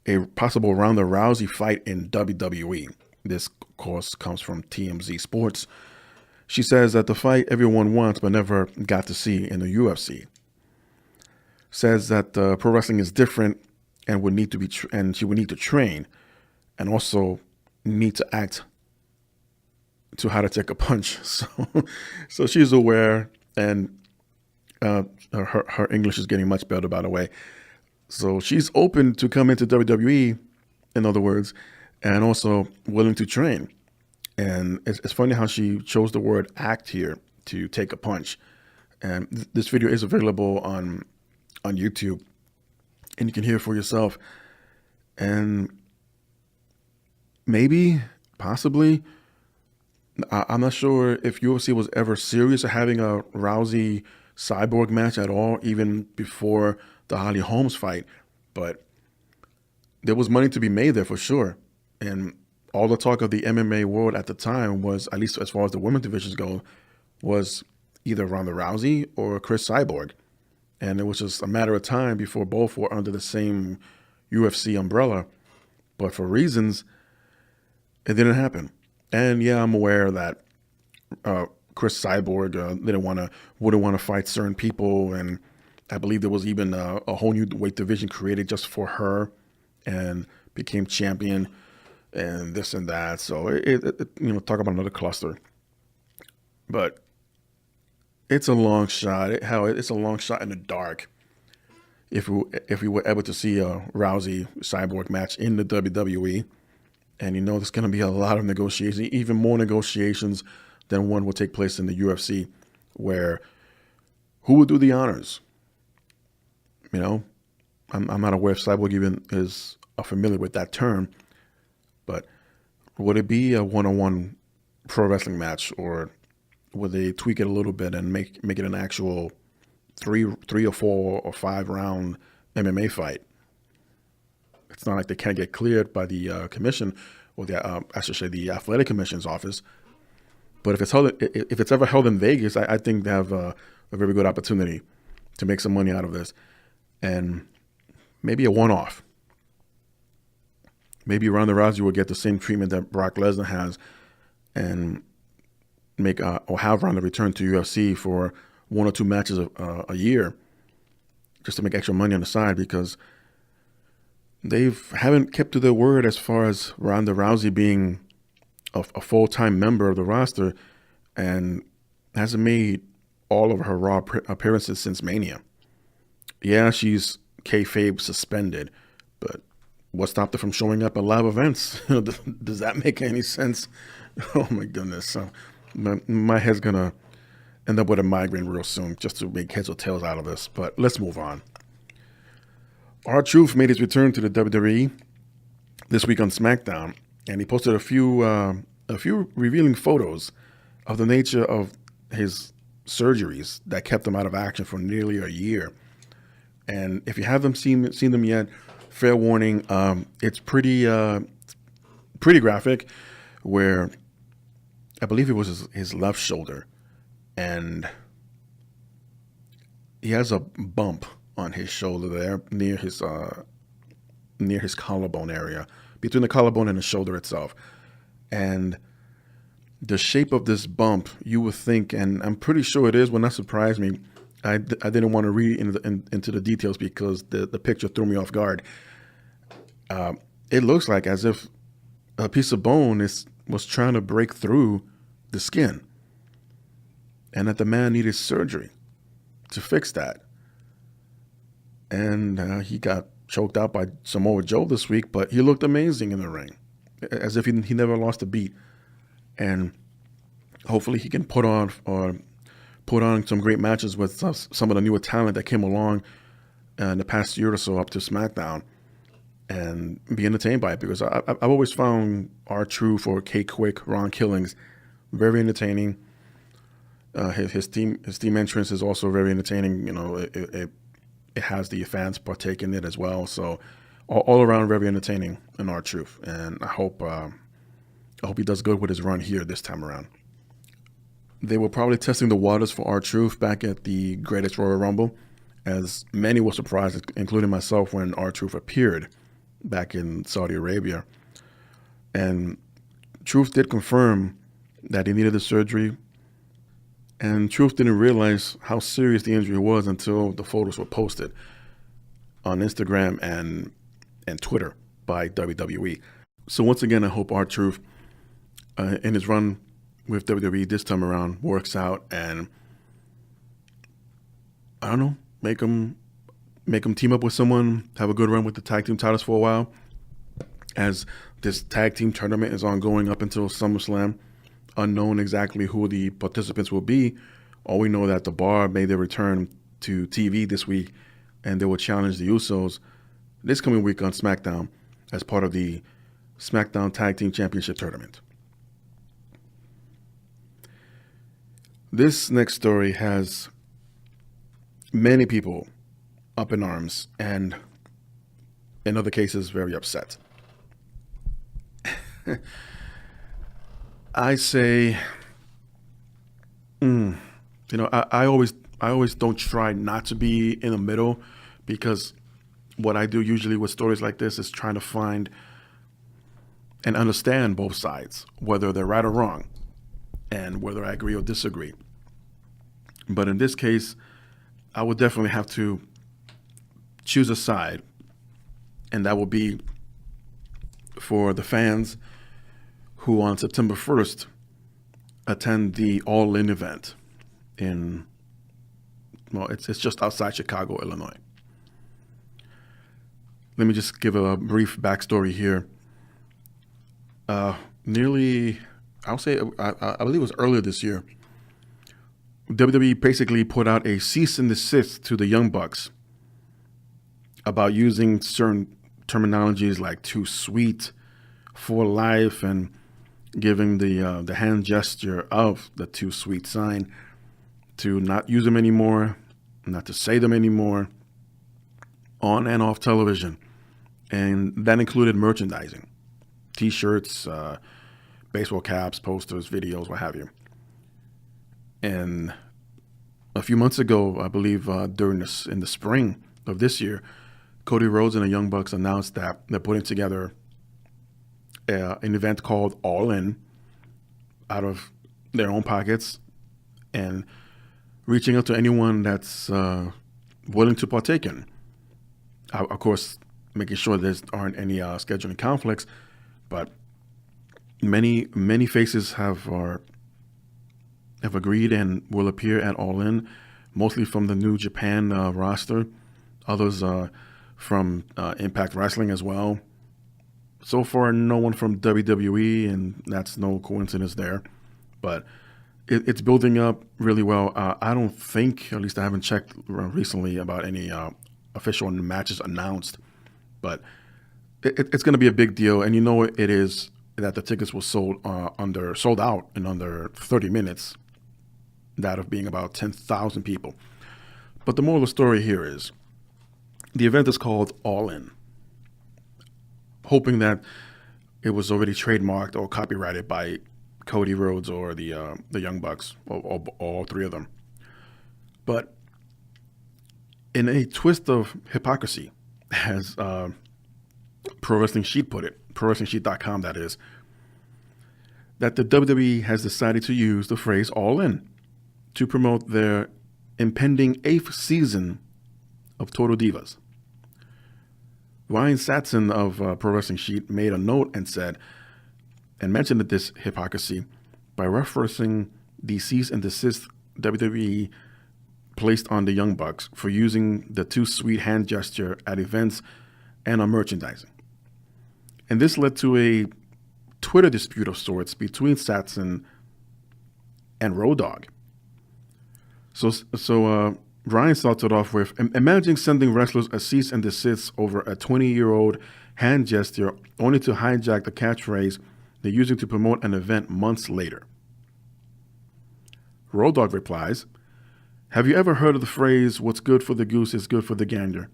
a possible Ronda Rousey fight in WWE. This, of course, comes from TMZ Sports. She says that the fight everyone wants but never got to see in the UFC. Says that pro wrestling is different and would need to be, and she would need to train, and also need to act to how to take a punch. So she's aware, and her English is getting much better, by the way. So she's open to come into WWE, in other words, and also willing to train. And it's funny how she chose the word act here, to take a punch. And this video is available on YouTube, and you can hear it for yourself. And maybe, possibly, I'm not sure if UFC was ever serious of having a Rousey Cyborg match at all, even before the Holly Holmes fight. But there was money to be made there for sure. And all the talk of the MMA world at the time was, at least as far as the women's divisions go, was either Ronda Rousey or Chris Cyborg. And it was just a matter of time before both were under the same UFC umbrella. But for reasons, it didn't happen. And yeah, I'm aware that Chris Cyborg wouldn't want to fight certain people, and I believe there was even a whole new weight division created just for her, and became champion, and this and that. So talk about another cluster. But it's a long shot. It's a long shot in the dark. If we were able to see a Rousey Cyborg match in the WWE, and there's going to be a lot of negotiations, even more negotiations than one will take place in the UFC, where who will do the honors? I'm not aware if Cyborg even is familiar with that term, but would it be a one-on-one pro wrestling match, or would they tweak it a little bit and make it an actual three or 4 or 5 round MMA fight? It's not like they can't get cleared by the commission, or I should say the athletic commission's office. But if it's ever held in Vegas, I think they have a very good opportunity to make some money out of this, and maybe a one-off. Maybe Ronda Rousey will get the same treatment that Brock Lesnar has, and or have Ronda return to UFC for 1 or 2 matches a year, just to make extra money on the side, because they haven't kept to their word as far as Ronda Rousey being a full-time member of the roster, and hasn't made all of her Raw appearances since Mania. Yeah, she's kayfabe suspended, but what stopped her from showing up at live events? Does that make any sense? Oh my goodness. So my head's gonna end up with a migraine real soon, just to make heads or tails out of this. But let's move on. R-Truth made his return to the WWE this week on SmackDown, and he posted a few revealing photos of the nature of his surgeries that kept him out of action for nearly a year. And if you haven't seen them yet, fair warning, it's pretty graphic, where I believe it was his left shoulder, and he has a bump on his shoulder there near his collarbone area, between the collarbone and the shoulder itself. And the shape of this bump, you would think, and I'm pretty sure it will not surprise me. I didn't want to read into the details because the picture threw me off guard. It looks like as if a piece of bone was trying to break through the skin, and that the man needed surgery to fix that. And he got choked out by Samoa Joe this week, but he looked amazing in the ring, as if he never lost a beat. And hopefully he can put on some great matches with some of the newer talent that came along in the past year or so up to SmackDown, and be entertained by it, because I've always found R-Truth or K-Quick, Ron Killings, very entertaining. His team entrance is also very entertaining. It has the fans partake in it as well. So all around very entertaining in R-Truth, and I hope he does good with his run here this time around. They were probably testing the waters for R-Truth back at the Greatest Royal Rumble, as many were surprised, including myself, when R-Truth appeared back in Saudi Arabia. And Truth did confirm that he needed the surgery, and Truth didn't realize how serious the injury was until the photos were posted on Instagram and Twitter by WWE. So once again, I hope R-Truth in his run with WWE this time around works out, and I don't know, make him team up with someone, have a good run with the tag team titles for a while, as this tag team tournament is ongoing up until SummerSlam. Unknown exactly who the participants will be. All we know that the Bar made their return to TV this week, and they will challenge the Usos this coming week on SmackDown as part of the SmackDown Tag Team Championship Tournament. This next story has many people up in arms, and in other cases, very upset. I say, I always don't try not to be in the middle, because what I do usually with stories like this is trying to find and understand both sides, whether they're right or wrong. and whether I agree or disagree. But in this case, I would definitely have to choose a side, and that will be for the fans who on September 1st attend the All In event in, well, it's just outside Chicago, Illinois. Let me just give a brief backstory here. I believe it was earlier this year, WWE basically put out a cease and desist to the Young Bucks about using certain terminologies like "too sweet," "for life," and giving the hand gesture of the "too sweet" sign, to not use them anymore, not to say them anymore on and off television. And that included merchandising, T-shirts, baseball caps, posters, videos, what have you. And a few months ago, I believe in the spring of this year, Cody Rhodes and the Young Bucks announced that they're putting together an event called All In out of their own pockets and reaching out to anyone that's willing to partake in. Of course, making sure there aren't any scheduling conflicts, but many faces have agreed and will appear at All In, mostly from the New Japan roster, others from Impact Wrestling as well. So far, no one from WWE, and that's no coincidence there. But it's building up really well. I don't think, at least I haven't checked recently about any official matches announced, but it's going to be a big deal. And you know it is that the tickets were sold out in under 30 minutes, that of being about 10,000 people. But the moral of the story here is the event is called All In, hoping that it was already trademarked or copyrighted by Cody Rhodes or the Young Bucks, or all three of them. But in a twist of hypocrisy, as Pro Wrestling Sheet put it, ProWrestlingSheet.com that is, that the WWE has decided to use the phrase All In to promote their impending 8th season of Total Divas. Ryan Satzon of Pro Wrestling Sheet made a note and said, and mentioned this hypocrisy by referencing the cease and desist WWE placed on the Young Bucks for using the "too sweet" hand gesture at events and on merchandising. And this led to a Twitter dispute of sorts between Satzon and Road Dogg. So Ryan started off with, imagine sending wrestlers a cease and desist over a 20-year-old hand gesture only to hijack the catchphrase they're using to promote an event months later. Road Dogg replies, have you ever heard of the phrase, what's good for the goose is good for the gander?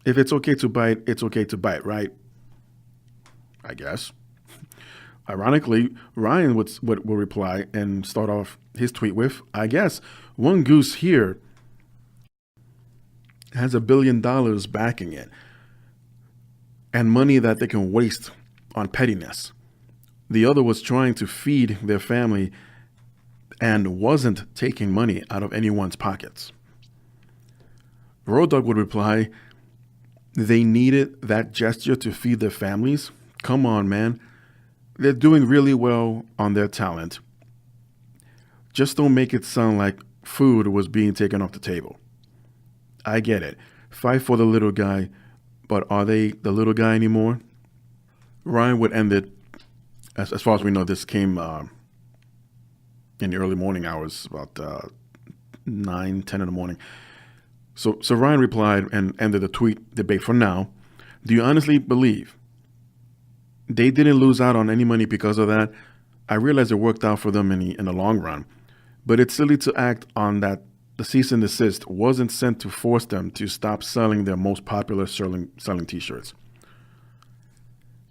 If it's okay to bite, it's okay to bite, right? I guess. Ironically, Ryan would reply and start off his tweet with, I guess one goose here has $1 billion backing it and money that they can waste on pettiness. The other was trying to feed their family and wasn't taking money out of anyone's pockets. Road Dogg would reply, they needed that gesture to feed their families? Come on, man. They're doing really well on their talent. Just don't make it sound like food was being taken off the table. I get it. Fight for the little guy, but are they the little guy anymore? Ryan would end it, as far as we know, this came in the early morning hours, about 9, 10 in the morning. So Ryan replied and ended the tweet debate for now. Do you honestly believe they didn't lose out on any money because of that? I realize it worked out for them in the long run, but it's silly to act on that the cease and desist wasn't sent to force them to stop selling their most popular selling T-shirts.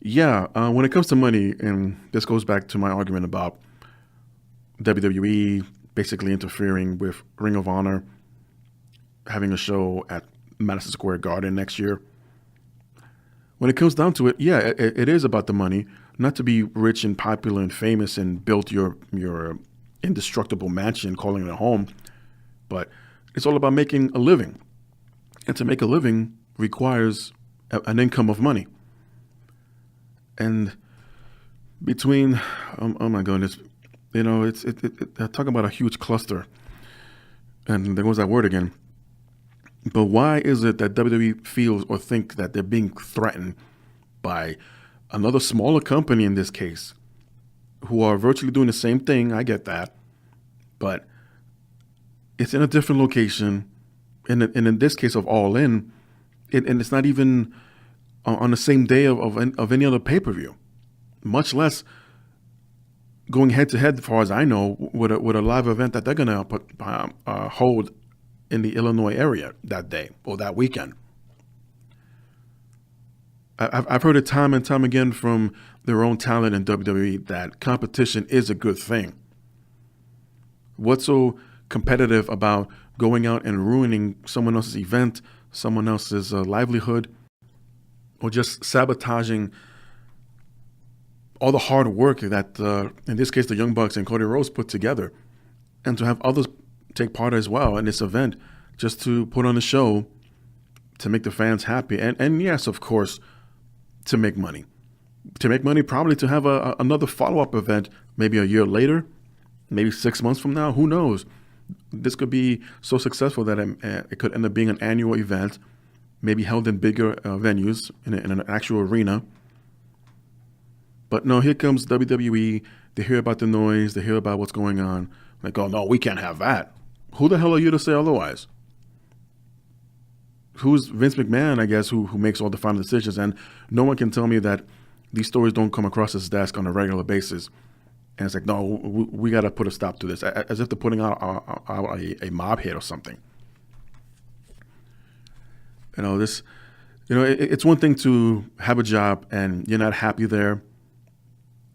Yeah, when it comes to money, and this goes back to my argument about WWE basically interfering with Ring of Honor having a show at Madison Square Garden next year. When it comes down to it, yeah, it is about the money, not to be rich and popular and famous and built your indestructible mansion, calling it a home, but it's all about making a living. And to make a living requires an income of money. And between, oh my goodness, it's talking about a huge cluster. And there goes that word again. But why is it that WWE feels or think that they're being threatened by another smaller company in this case, who are virtually doing the same thing? I get that. But it's in a different location. And in this case of All In, and it's not even on the same day of any other pay-per-view, much less going head-to-head, as far as I know, with a live event that they're going to hold in the Illinois area that day or that weekend. I've heard it time and time again from their own talent in WWE that competition is a good thing. What's so competitive about going out and ruining someone else's event, someone else's livelihood, or just sabotaging all the hard work that, in this case, the Young Bucks and Cody Rhodes put together, and to have others take part as well in this event, just to put on a show, to make the fans happy, and yes, of course, to make money. To make money, probably to have another follow-up event, maybe a year later, maybe 6 months from now, who knows? This could be so successful that it could end up being an annual event, maybe held in bigger venues, in an actual arena. But no, here comes WWE. They hear about the noise. They hear about what's going on. Like, oh, no, we can't have that. Who the hell are you to say otherwise? Who's Vince McMahon, I guess, who makes all the final decisions? And no one can tell me that these stories don't come across his desk on a regular basis. And it's like, no, we got to put a stop to this, as if they're putting out a mob hit or something. It's one thing to have a job and you're not happy there,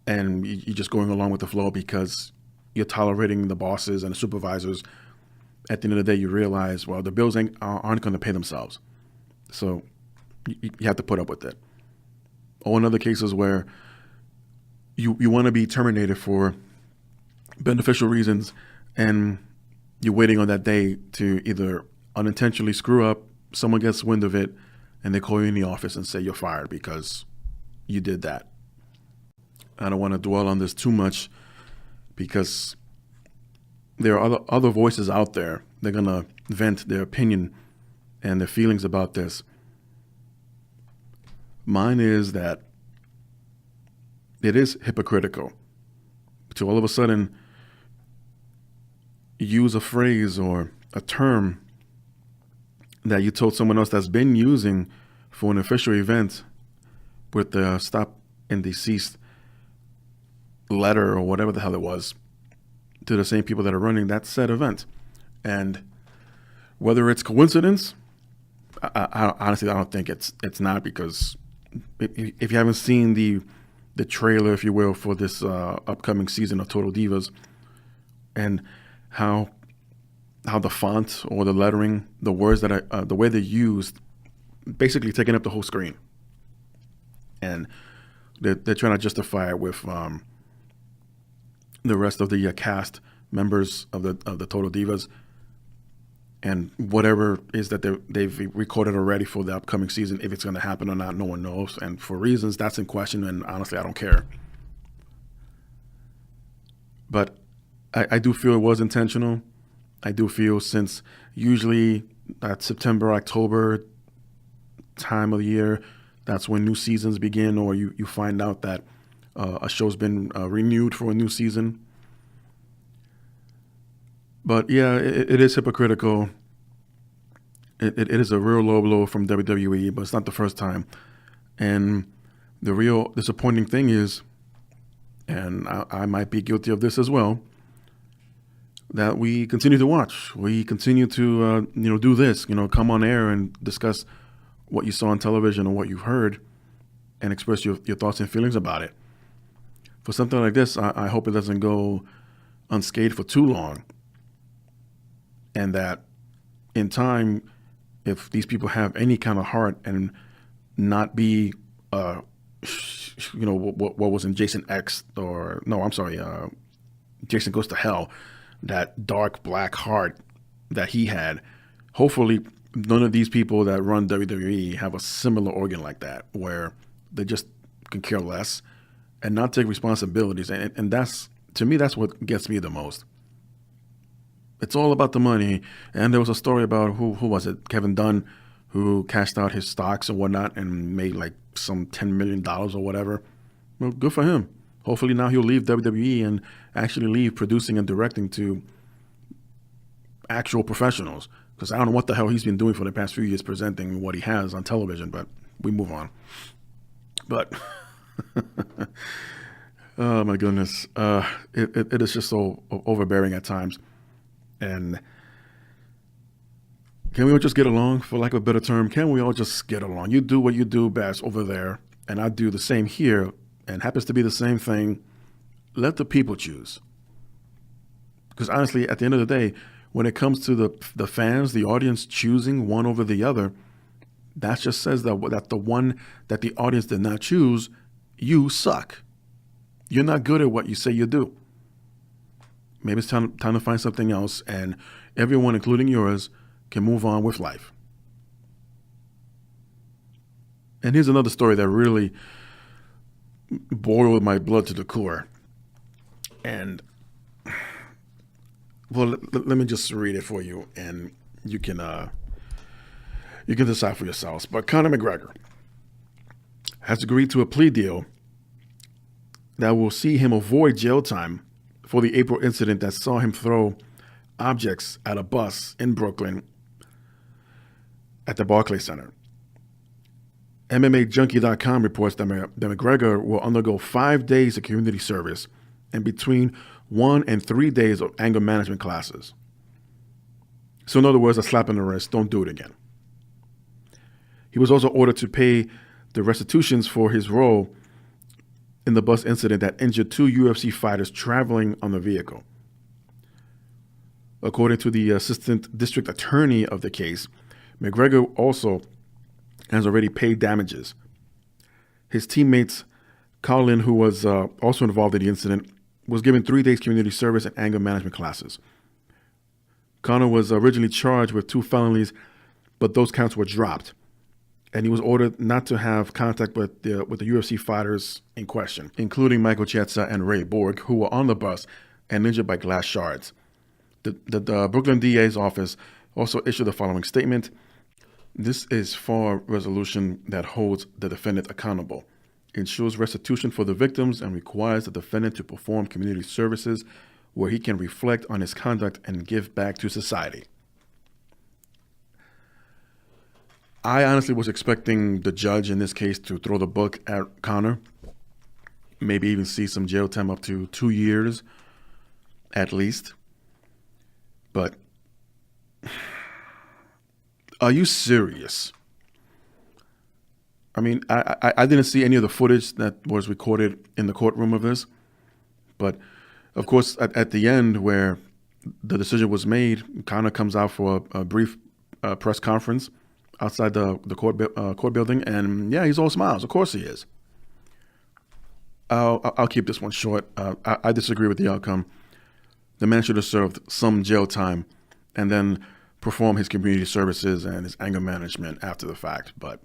and you're just going along with the flow because you're tolerating the bosses and the supervisors. At the end of the day, you realize, well, the bills aren't going to pay themselves. So you have to put up with it. Or in other cases where you want to be terminated for beneficial reasons, and you're waiting on that day to either unintentionally screw up, someone gets wind of it, and they call you in the office and say you're fired because you did that. I don't want to dwell on this too much because there are other voices out there. They're going to vent their opinion and their feelings about this. Mine is that it is hypocritical to all of a sudden use a phrase or a term that you told someone else that's been using for an official event with the stop and deceased letter or whatever the hell it was to the same people that are running that said event. And whether it's coincidence, I honestly, I don't think it's not, because if you haven't seen the trailer, if you will, for this upcoming season of Total Divas, and how the font or the lettering, the words that are the way they're used, basically taking up the whole screen, and they're trying to justify it with the rest of the cast members of the Total Divas, and whatever is that they've recorded already for the upcoming season. If it's going to happen or not, no one knows, and for reasons that's in question. And honestly, I don't care. But I do feel it was intentional. I do feel, since usually that September, October time of the year, that's when new seasons begin, or you find out that a show's been renewed for a new season. But yeah, it is hypocritical. It is a real low blow from WWE, but it's not the first time. And the real disappointing thing is, and I might be guilty of this as well, that we continue to watch. We continue to do this, come on air and discuss what you saw on television or what you've heard, and express your thoughts and feelings about it. For something like this, I hope it doesn't go unscathed for too long, and that in time, if these people have any kind of heart and not be what was in Jason X, or no, I'm sorry, Jason Goes to Hell, that dark black heart that he had. Hopefully, none of these people that run WWE have a similar organ like that, where they just can care less and not take responsibilities. And that's, to me, that's what gets me the most. It's all about the money. And there was a story about who was it? Kevin Dunn, who cashed out his stocks and whatnot and made like some $10 million or whatever. Well, good for him. Hopefully now he'll leave WWE and actually leave producing and directing to actual professionals. Because I don't know what the hell he's been doing for the past few years presenting what he has on television, but we move on. But, oh my goodness, it is just so overbearing at times. And can we all just get along, for lack of a better term? Can we all just get along? You do what you do best over there, and I do the same here, and happens to be the same thing. Let the people choose. Because honestly, at the end of the day, when it comes to the fans, the audience choosing one over the other, that just says that the one that the audience did not choose, you suck. You're not good at what you say you do. Maybe it's time to find something else, and everyone, including yours, can move on with life. And here's another story that really boiled my blood to the core. And, well, let me just read it for you, and you can decide for yourselves. But Conor McGregor has agreed to a plea deal that will see him avoid jail time for the April incident that saw him throw objects at a bus in Brooklyn at the Barclays Center. MMAJunkie.com reports that McGregor will undergo 5 days of community service and between 1 and 3 days of anger management classes. So in other words, a slap in the wrist, don't do it again. He was also ordered to pay the restitutions for his role in the bus incident that injured 2 UFC fighters traveling on the vehicle. According to the assistant district attorney of the case, McGregor also has already paid damages. His teammates, Colin, who was also involved in the incident, was given 3 days community service and anger management classes. Conor was originally charged with 2 felonies, but those counts were dropped, and he was ordered not to have contact with the UFC fighters in question, including Michael Chiesa and Ray Borg, who were on the bus and injured by glass shards. The Brooklyn DA's office also issued the following statement: "This is for resolution that holds the defendant accountable, ensures restitution for the victims, and requires the defendant to perform community services where he can reflect on his conduct and give back to society." I honestly was expecting the judge in this case to throw the book at Conor, maybe even see some jail time up to 2 years at least. But are you serious? I mean, I didn't see any of the footage that was recorded in the courtroom of this. But, of course, at the end where the decision was made, Conor comes out for a brief press conference outside the court building. And, yeah, he's all smiles. Of course he is. I'll keep this one short. I disagree with the outcome. The man should have served some jail time and then perform his community services and his anger management after the fact. But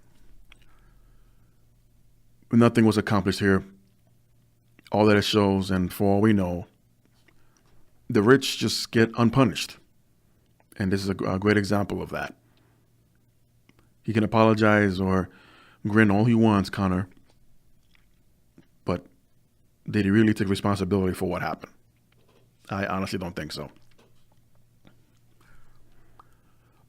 nothing was accomplished here. All that it shows, and for all we know, the rich just get unpunished. And this is a great example of that. He can apologize or grin all he wants, Conor. But did he really take responsibility for what happened? I honestly don't think so.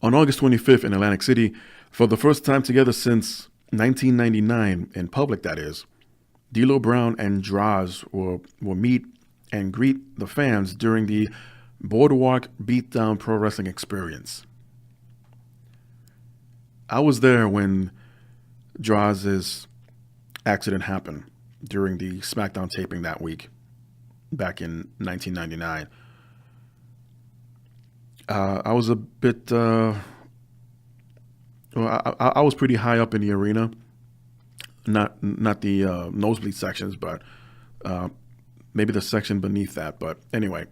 On August 25th in Atlantic City, for the first time together since 1999, in public that is, D'Lo Brown and Droz will meet and greet the fans during the Boardwalk Beatdown Pro Wrestling Experience. I was there when Droz's accident happened during the SmackDown taping that week, back in 1999. I was a bit, I was pretty high up in the arena. not the nosebleed sections, but maybe the section beneath that. But anyway,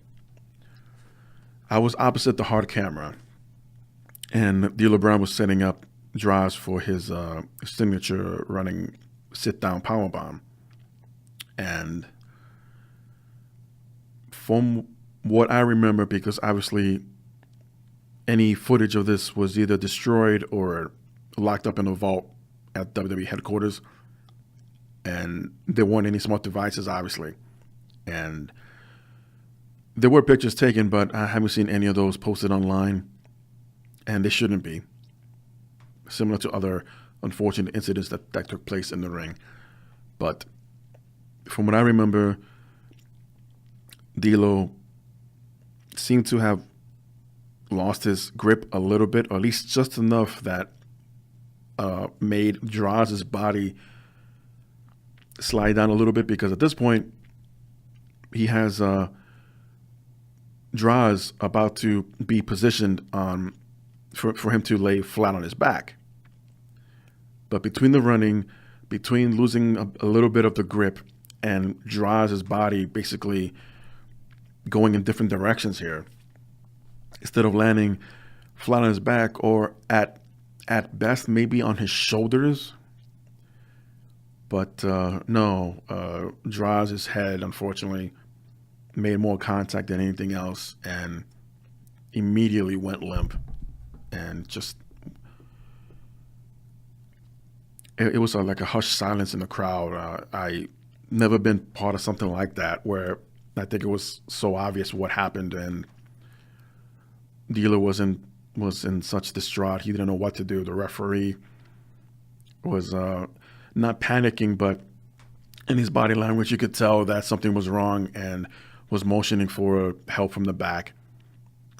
I was opposite the hard camera, and D'Lo Brown was setting up drives for his signature running sit-down powerbomb. And from what I remember, because obviously any footage of this was either destroyed or locked up in a vault at WWE headquarters, and there weren't any smart devices, obviously. And there were pictures taken, but I haven't seen any of those posted online, and they shouldn't be. Similar to other unfortunate incidents that took place in the ring. But from what I remember, D'Lo seemed to have lost his grip a little bit, or at least just enough that made Droz' body slide down a little bit, because at this point he has Droz about to be positioned on for him to lay flat on his back. But between the running, between losing a little bit of the grip and Droz' body basically going in different directions here, instead of landing flat on his back or at best maybe on his shoulders, but no, Droz' head unfortunately made more contact than anything else and immediately went limp. And just it was like a hushed silence in the crowd. I never been part of something like that where I think it was so obvious what happened, and D'Lo was in such distraught he didn't know what to do. The referee was not panicking, but in his body language you could tell that something was wrong and was motioning for help from the back.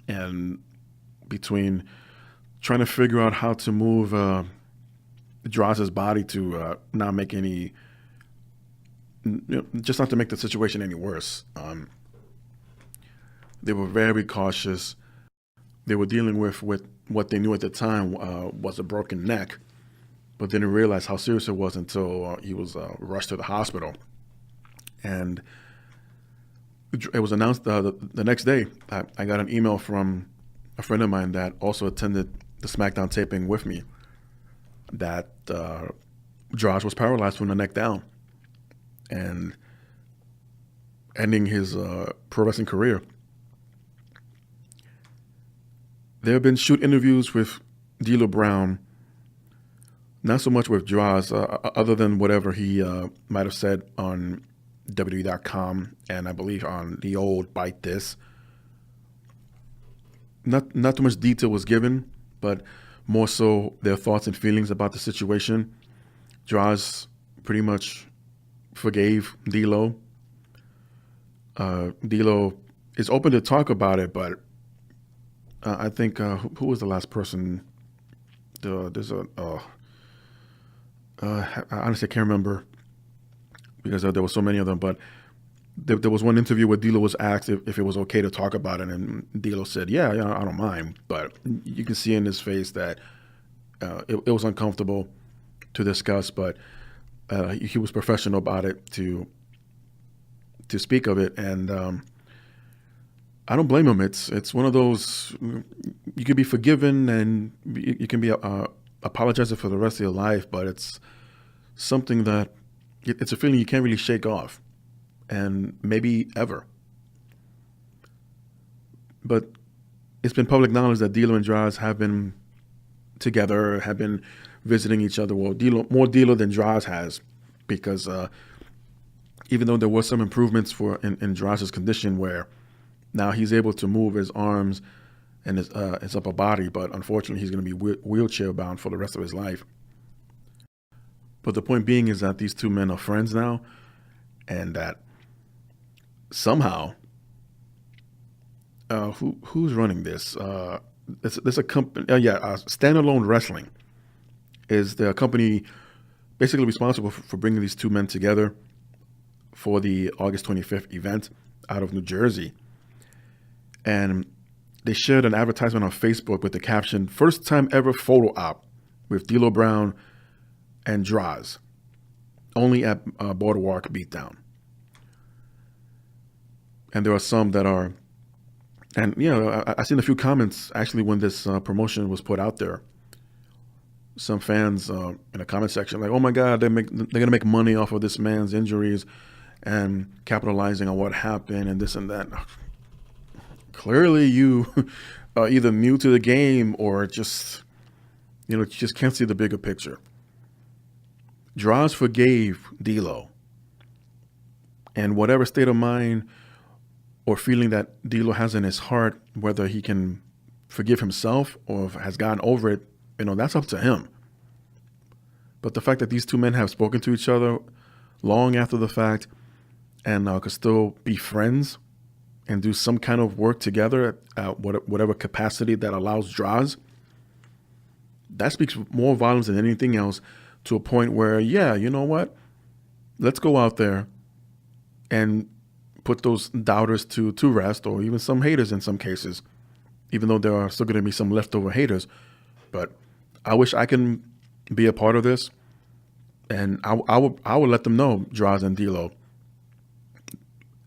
And between trying to figure out how to move Droz' body to not make any, just not to make the situation any worse. They were very cautious. They were dealing with what they knew at the time was a broken neck, but didn't realize how serious it was until he was rushed to the hospital. And it was announced the next day. I got an email from a friend of mine that also attended the SmackDown taping with me that Droz was paralyzed from the neck down and ending his pro wrestling career. There have been shoot interviews with D'Lo Brown, not so much with Droz, other than whatever he might have said on WWE.com and I believe on the old Bite This. Not too much detail was given, but more so their thoughts and feelings about the situation. Droz pretty much forgave D'Lo. D'Lo is open to talk about it, but I think who was the last person? There's a I honestly can't remember because there were so many of them. But there was one interview where D'Lo was asked if it was okay to talk about it, and D'Lo said, "Yeah, I don't mind." But you can see in his face that it was uncomfortable to discuss, but he was professional about it to speak of it, and I don't blame him. It's one of those, you can be forgiven and you can be apologizing for the rest of your life, but it's something that it's a feeling you can't really shake off, and maybe ever. But it's been public knowledge that D'Lo and Droz have been together, have been visiting each other. Well, more D'Lo than Droz has, because even though there were some improvements in Droz's condition where now he's able to move his arms and his upper body, but unfortunately he's going to be wheelchair bound for the rest of his life. But the point being is that these two men are friends now, and that somehow, who's running this? There's a company. Standalone Wrestling is the company basically responsible for bringing these two men together for the August 25th event out of New Jersey. And they shared an advertisement on Facebook with the caption, "First time ever photo op with D'Lo Brown and Droz." only at Boardwalk Beatdown. And there are some that are, and I seen a few comments actually when this promotion was put out there. Some fans in the comment section like, "Oh my God, they're gonna make money off of this man's injuries and capitalizing on what happened and this and that." Clearly, you are either new to the game or just can't see the bigger picture. Droz forgave D'Lo, and whatever state of mind or feeling that D'Lo has in his heart, whether he can forgive himself or has gotten over it, that's up to him. But the fact that these two men have spoken to each other long after the fact and could still be friends and do some kind of work together at whatever capacity that allows Droz, that speaks more volumes than anything else, to a point where, you know what? Let's go out there and put those doubters to rest, or even some haters in some cases, even though there are still going to be some leftover haters. But I wish I can be a part of this, and I would let them know, Droz and D'Lo,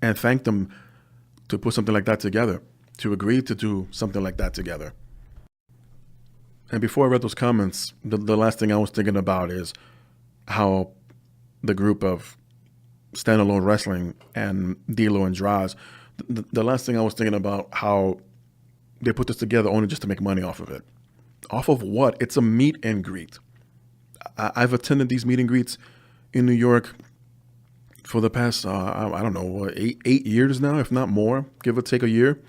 and thank them to put something like that together, to agree to do something like that together. And before I read those comments, the last thing I was thinking about is how the group of Standalone Wrestling and D'Lo and Droz, the last thing I was thinking about how they put this together only just to make money off of it. Off of what? It's a meet and greet. I've attended these meet and greets in New York for the past, I don't know, 8 years now, if not more, give or take a year.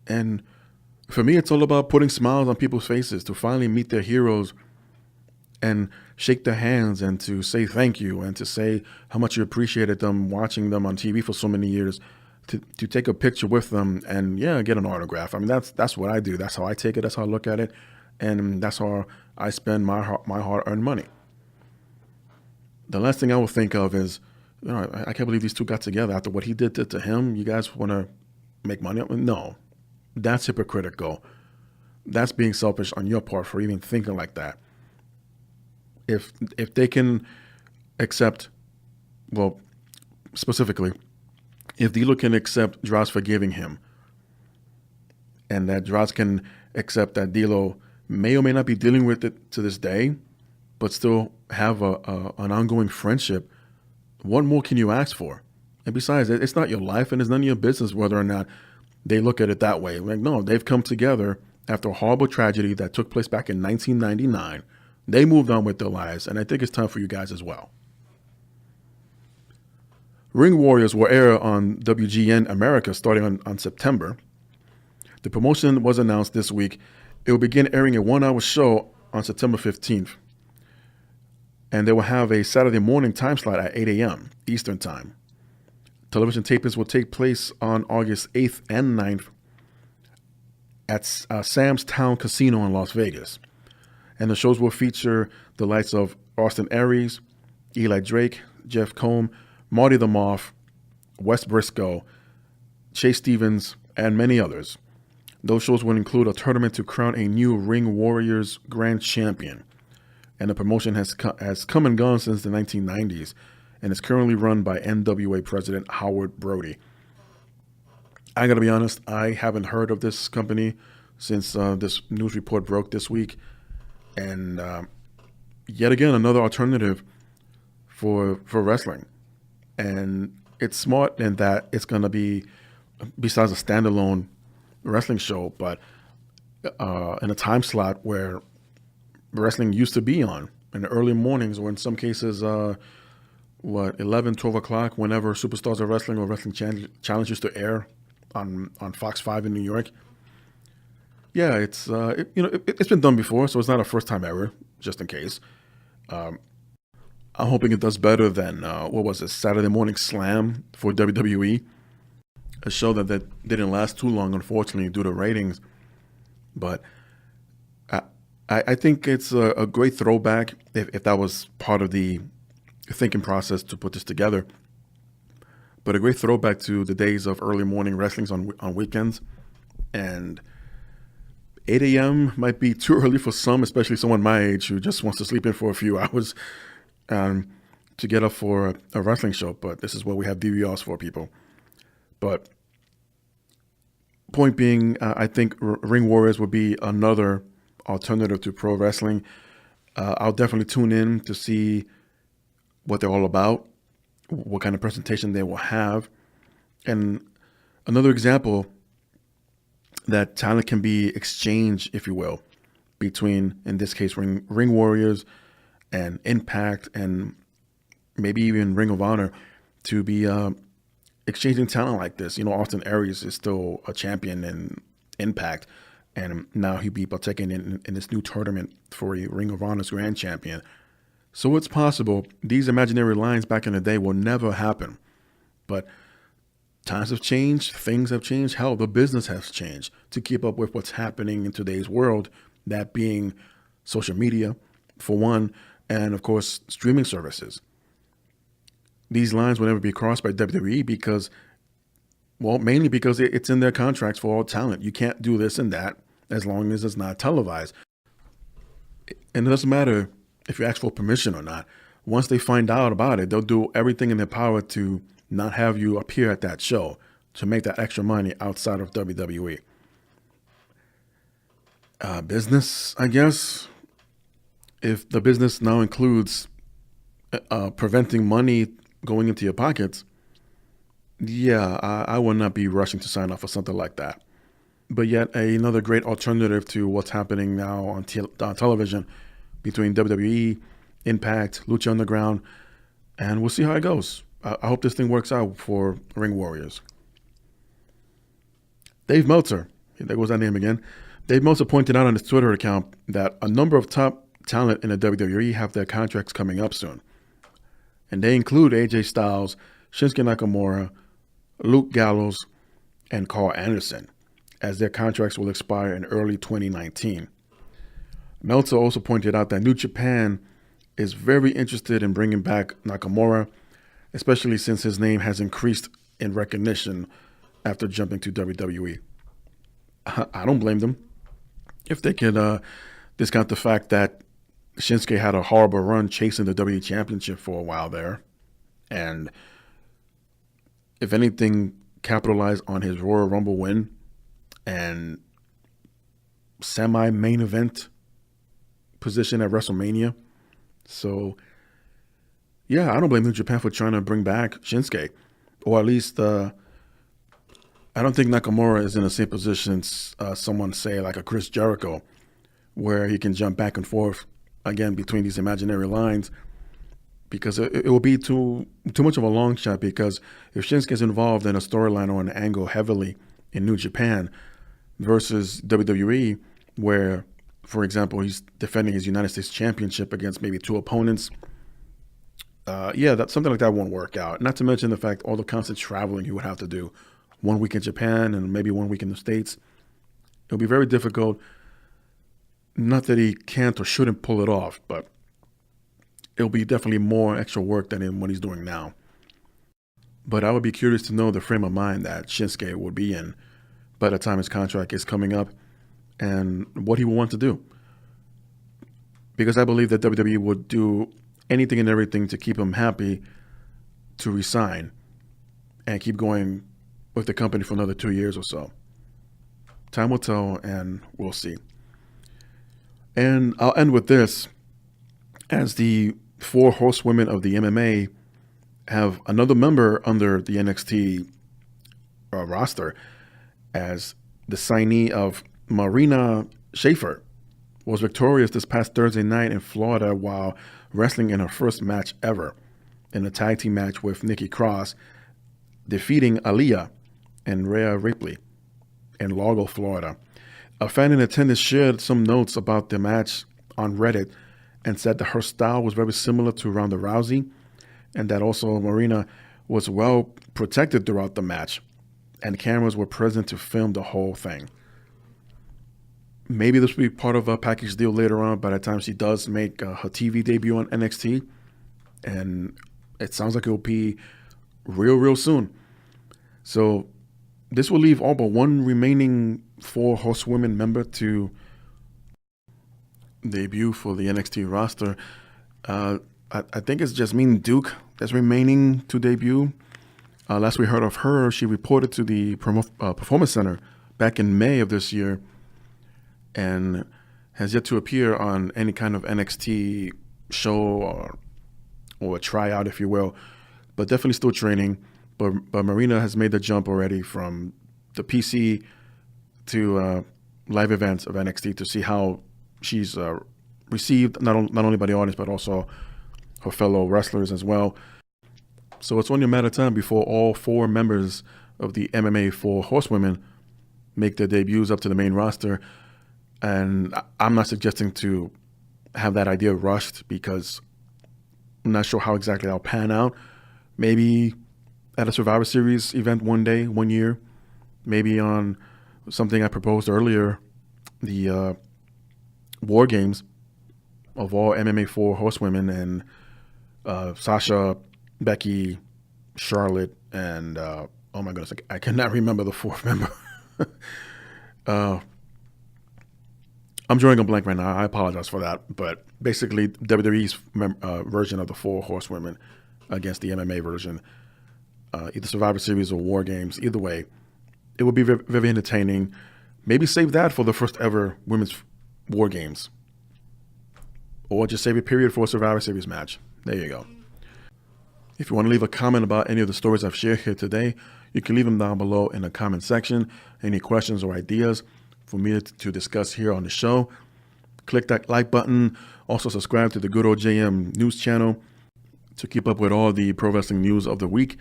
And for me, it's all about putting smiles on people's faces, to finally meet their heroes and shake their hands and to say thank you and to say how much you appreciated them, watching them on TV for so many years, to take a picture with them and get an autograph. I mean, that's what I do. That's how I take it. That's how I look at it. And that's how I spend my hard-earned money. The last thing I will think of is, I can't believe these two got together after what he did to him. You guys want to make money? No, that's hypocritical. That's being selfish on your part for even thinking like that. If they can accept, well, specifically, if D'Lo can accept Droz forgiving him, and that Droz can accept that D'Lo may or may not be dealing with it to this day, but still have an ongoing friendship, what more can you ask for? And besides, it's not your life and it's none of your business whether or not they look at it that way. Like, no, they've come together after a horrible tragedy that took place back in 1999. They moved on with their lives, and I think it's time for you guys as well. Ring Warriors will air on WGN America starting on September. The promotion was announced this week. It will begin airing a 1-hour show on September 15th. And they will have a Saturday morning time slot at 8 a.m. Eastern Time. Television tapings will take place on August 8th and 9th at Sam's Town Casino in Las Vegas. And the shows will feature the likes of Austin Aries, Eli Drake, Jeff Combs, Marty the Moth, Wes Briscoe, Chase Stevens, and many others. Those shows will include a tournament to crown a new Ring Warriors Grand Champion. And the promotion has come and gone since the 1990s and is currently run by NWA President Howard Brody. I gotta be honest, I haven't heard of this company since this news report broke this week. And yet again, another alternative for wrestling. And it's smart in that it's going to be, besides a standalone wrestling show, but in a time slot where wrestling used to be on in the early mornings, or in some cases, 11, 12 o'clock, whenever Superstars of Wrestling or Wrestling Challenge used to air on Fox 5 in New York. Yeah, it's been done before, so it's not a first time ever, just in case. I'm hoping it does better than, Saturday Morning Slam for WWE. A show that didn't last too long, unfortunately, due to ratings. But I think it's a great throwback, if that was part of the thinking process to put this together. But a great throwback to the days of early morning wrestlings on weekends. And 8 a.m. might be too early for some, especially someone my age who just wants to sleep in for a few hours. to get up for a wrestling show, but this is what we have DVRs for, people. But point being, I think Ring Warriors would be another alternative to pro wrestling. I'll definitely tune in to see what they're all about, what kind of presentation they will have. And another example that talent can be exchanged, if you will, between, in this case, Ring Warriors and Impact and maybe even Ring of Honor, to be exchanging talent like this. Austin Aries is still a champion in Impact, and now he'll be partaking in this new tournament for a Ring of Honor's Grand Champion. So it's possible these imaginary lines back in the day will never happen. But times have changed, things have changed, hell, the business has changed to keep up with what's happening in today's world, that being social media, for one, and of course, streaming services. These lines will never be crossed by WWE because, well, mainly because it's in their contracts for all talent. You can't do this and that as long as it's not televised. And it doesn't matter if you ask for permission or not. Once they find out about it, they'll do everything in their power to not have you appear at that show, to make that extra money outside of WWE. Business, I guess. If the business now includes preventing money going into your pockets, yeah, I would not be rushing to sign up for something like that. But yet another great alternative to what's happening now on television between WWE, Impact, Lucha Underground, and we'll see how it goes. I hope this thing works out for Ring Warriors. Dave Meltzer, there goes that name again. Dave Meltzer pointed out on his Twitter account that a number of top talent in the WWE have their contracts coming up soon. And they include AJ Styles, Shinsuke Nakamura, Luke Gallows, and Carl Anderson, as their contracts will expire in early 2019. Meltzer also pointed out that New Japan is very interested in bringing back Nakamura, especially since his name has increased in recognition after jumping to WWE. I don't blame them. If they could discount the fact that Shinsuke had a horrible run chasing the WWE Championship for a while there, and if anything, capitalize on his Royal Rumble win and semi-main event position at WrestleMania. So, yeah, I don't blame New Japan for trying to bring back Shinsuke. Or at least, I don't think Nakamura is in the same position someone say like a Chris Jericho, where he can jump back and forth again between these imaginary lines, because it will be too much of a long shot. Because if Shinsuke is involved in a storyline or an angle heavily in New Japan versus WWE, where, for example, he's defending his United States Championship against maybe two opponents, that something like that won't work out. Not to mention the fact all the constant traveling he would have to do, 1 week in Japan and maybe 1 week in the States. It'll be very difficult. Not that he can't or shouldn't pull it off, but it'll be definitely more extra work than what he's doing now. But I would be curious to know the frame of mind that Shinsuke would be in by the time his contract is coming up and what he will want to do. Because I believe that WWE would do anything and everything to keep him happy to resign and keep going with the company for another 2 years or so. Time will tell, and we'll see. And I'll end with this. As the 4 horsewomen of the MMA have another member under the NXT roster, as the signee of Marina Shafir was victorious this past Thursday night in Florida while wrestling in her first match ever in a tag team match with Nikki Cross, defeating Aaliyah and Rhea Ripley in Largo, Florida. A fan in attendance shared some notes about the match on Reddit and said that her style was very similar to Ronda Rousey, and that also Marina was well protected throughout the match, and cameras were present to film the whole thing. Maybe this will be part of a package deal later on by the time she does make her TV debut on NXT, and it sounds like it will be real soon. So this will leave all but one remaining 4 horsewomen member to debut for the NXT roster. I think it's Jasmine Duke that's remaining to debut. Last we heard of her, she reported to the Performance Center back in May of this year and has yet to appear on any kind of NXT show or a tryout, if you will, but definitely still training. But Marina has made the jump already from the PC to live events of NXT to see how she's received, not only by the audience, but also her fellow wrestlers as well. So it's only a matter of time before all 4 members of the MMA 4 Horsewomen make their debuts up to the main roster. And I'm not suggesting to have that idea rushed because I'm not sure how exactly that'll pan out. Maybe at a Survivor Series event one day, one year. Maybe on something I proposed earlier, the War Games of all MMA 4 Horsewomen, and Sasha, Becky, Charlotte, and oh my goodness, I cannot remember the 4th member. I'm drawing a blank right now. I apologize for that. But basically, WWE's version of the 4 Horsewomen against the MMA version, either Survivor Series or War Games, either way, it would be very, very entertaining. Maybe save that for the first ever Women's War Games. Or just save a period for a Survivor Series match. There you go. If you want to leave a comment about any of the stories I've shared here today, you can leave them down below in the comment section. Any questions or ideas for me to discuss here on the show, click that like button. Also subscribe to the Good Old JM news channel to keep up with all the pro wrestling news of the week,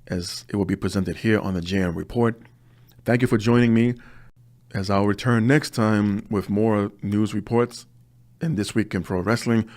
as it will be presented here on the JM Report. Thank you for joining me, as I'll return next time with more news reports in This Week in Pro Wrestling.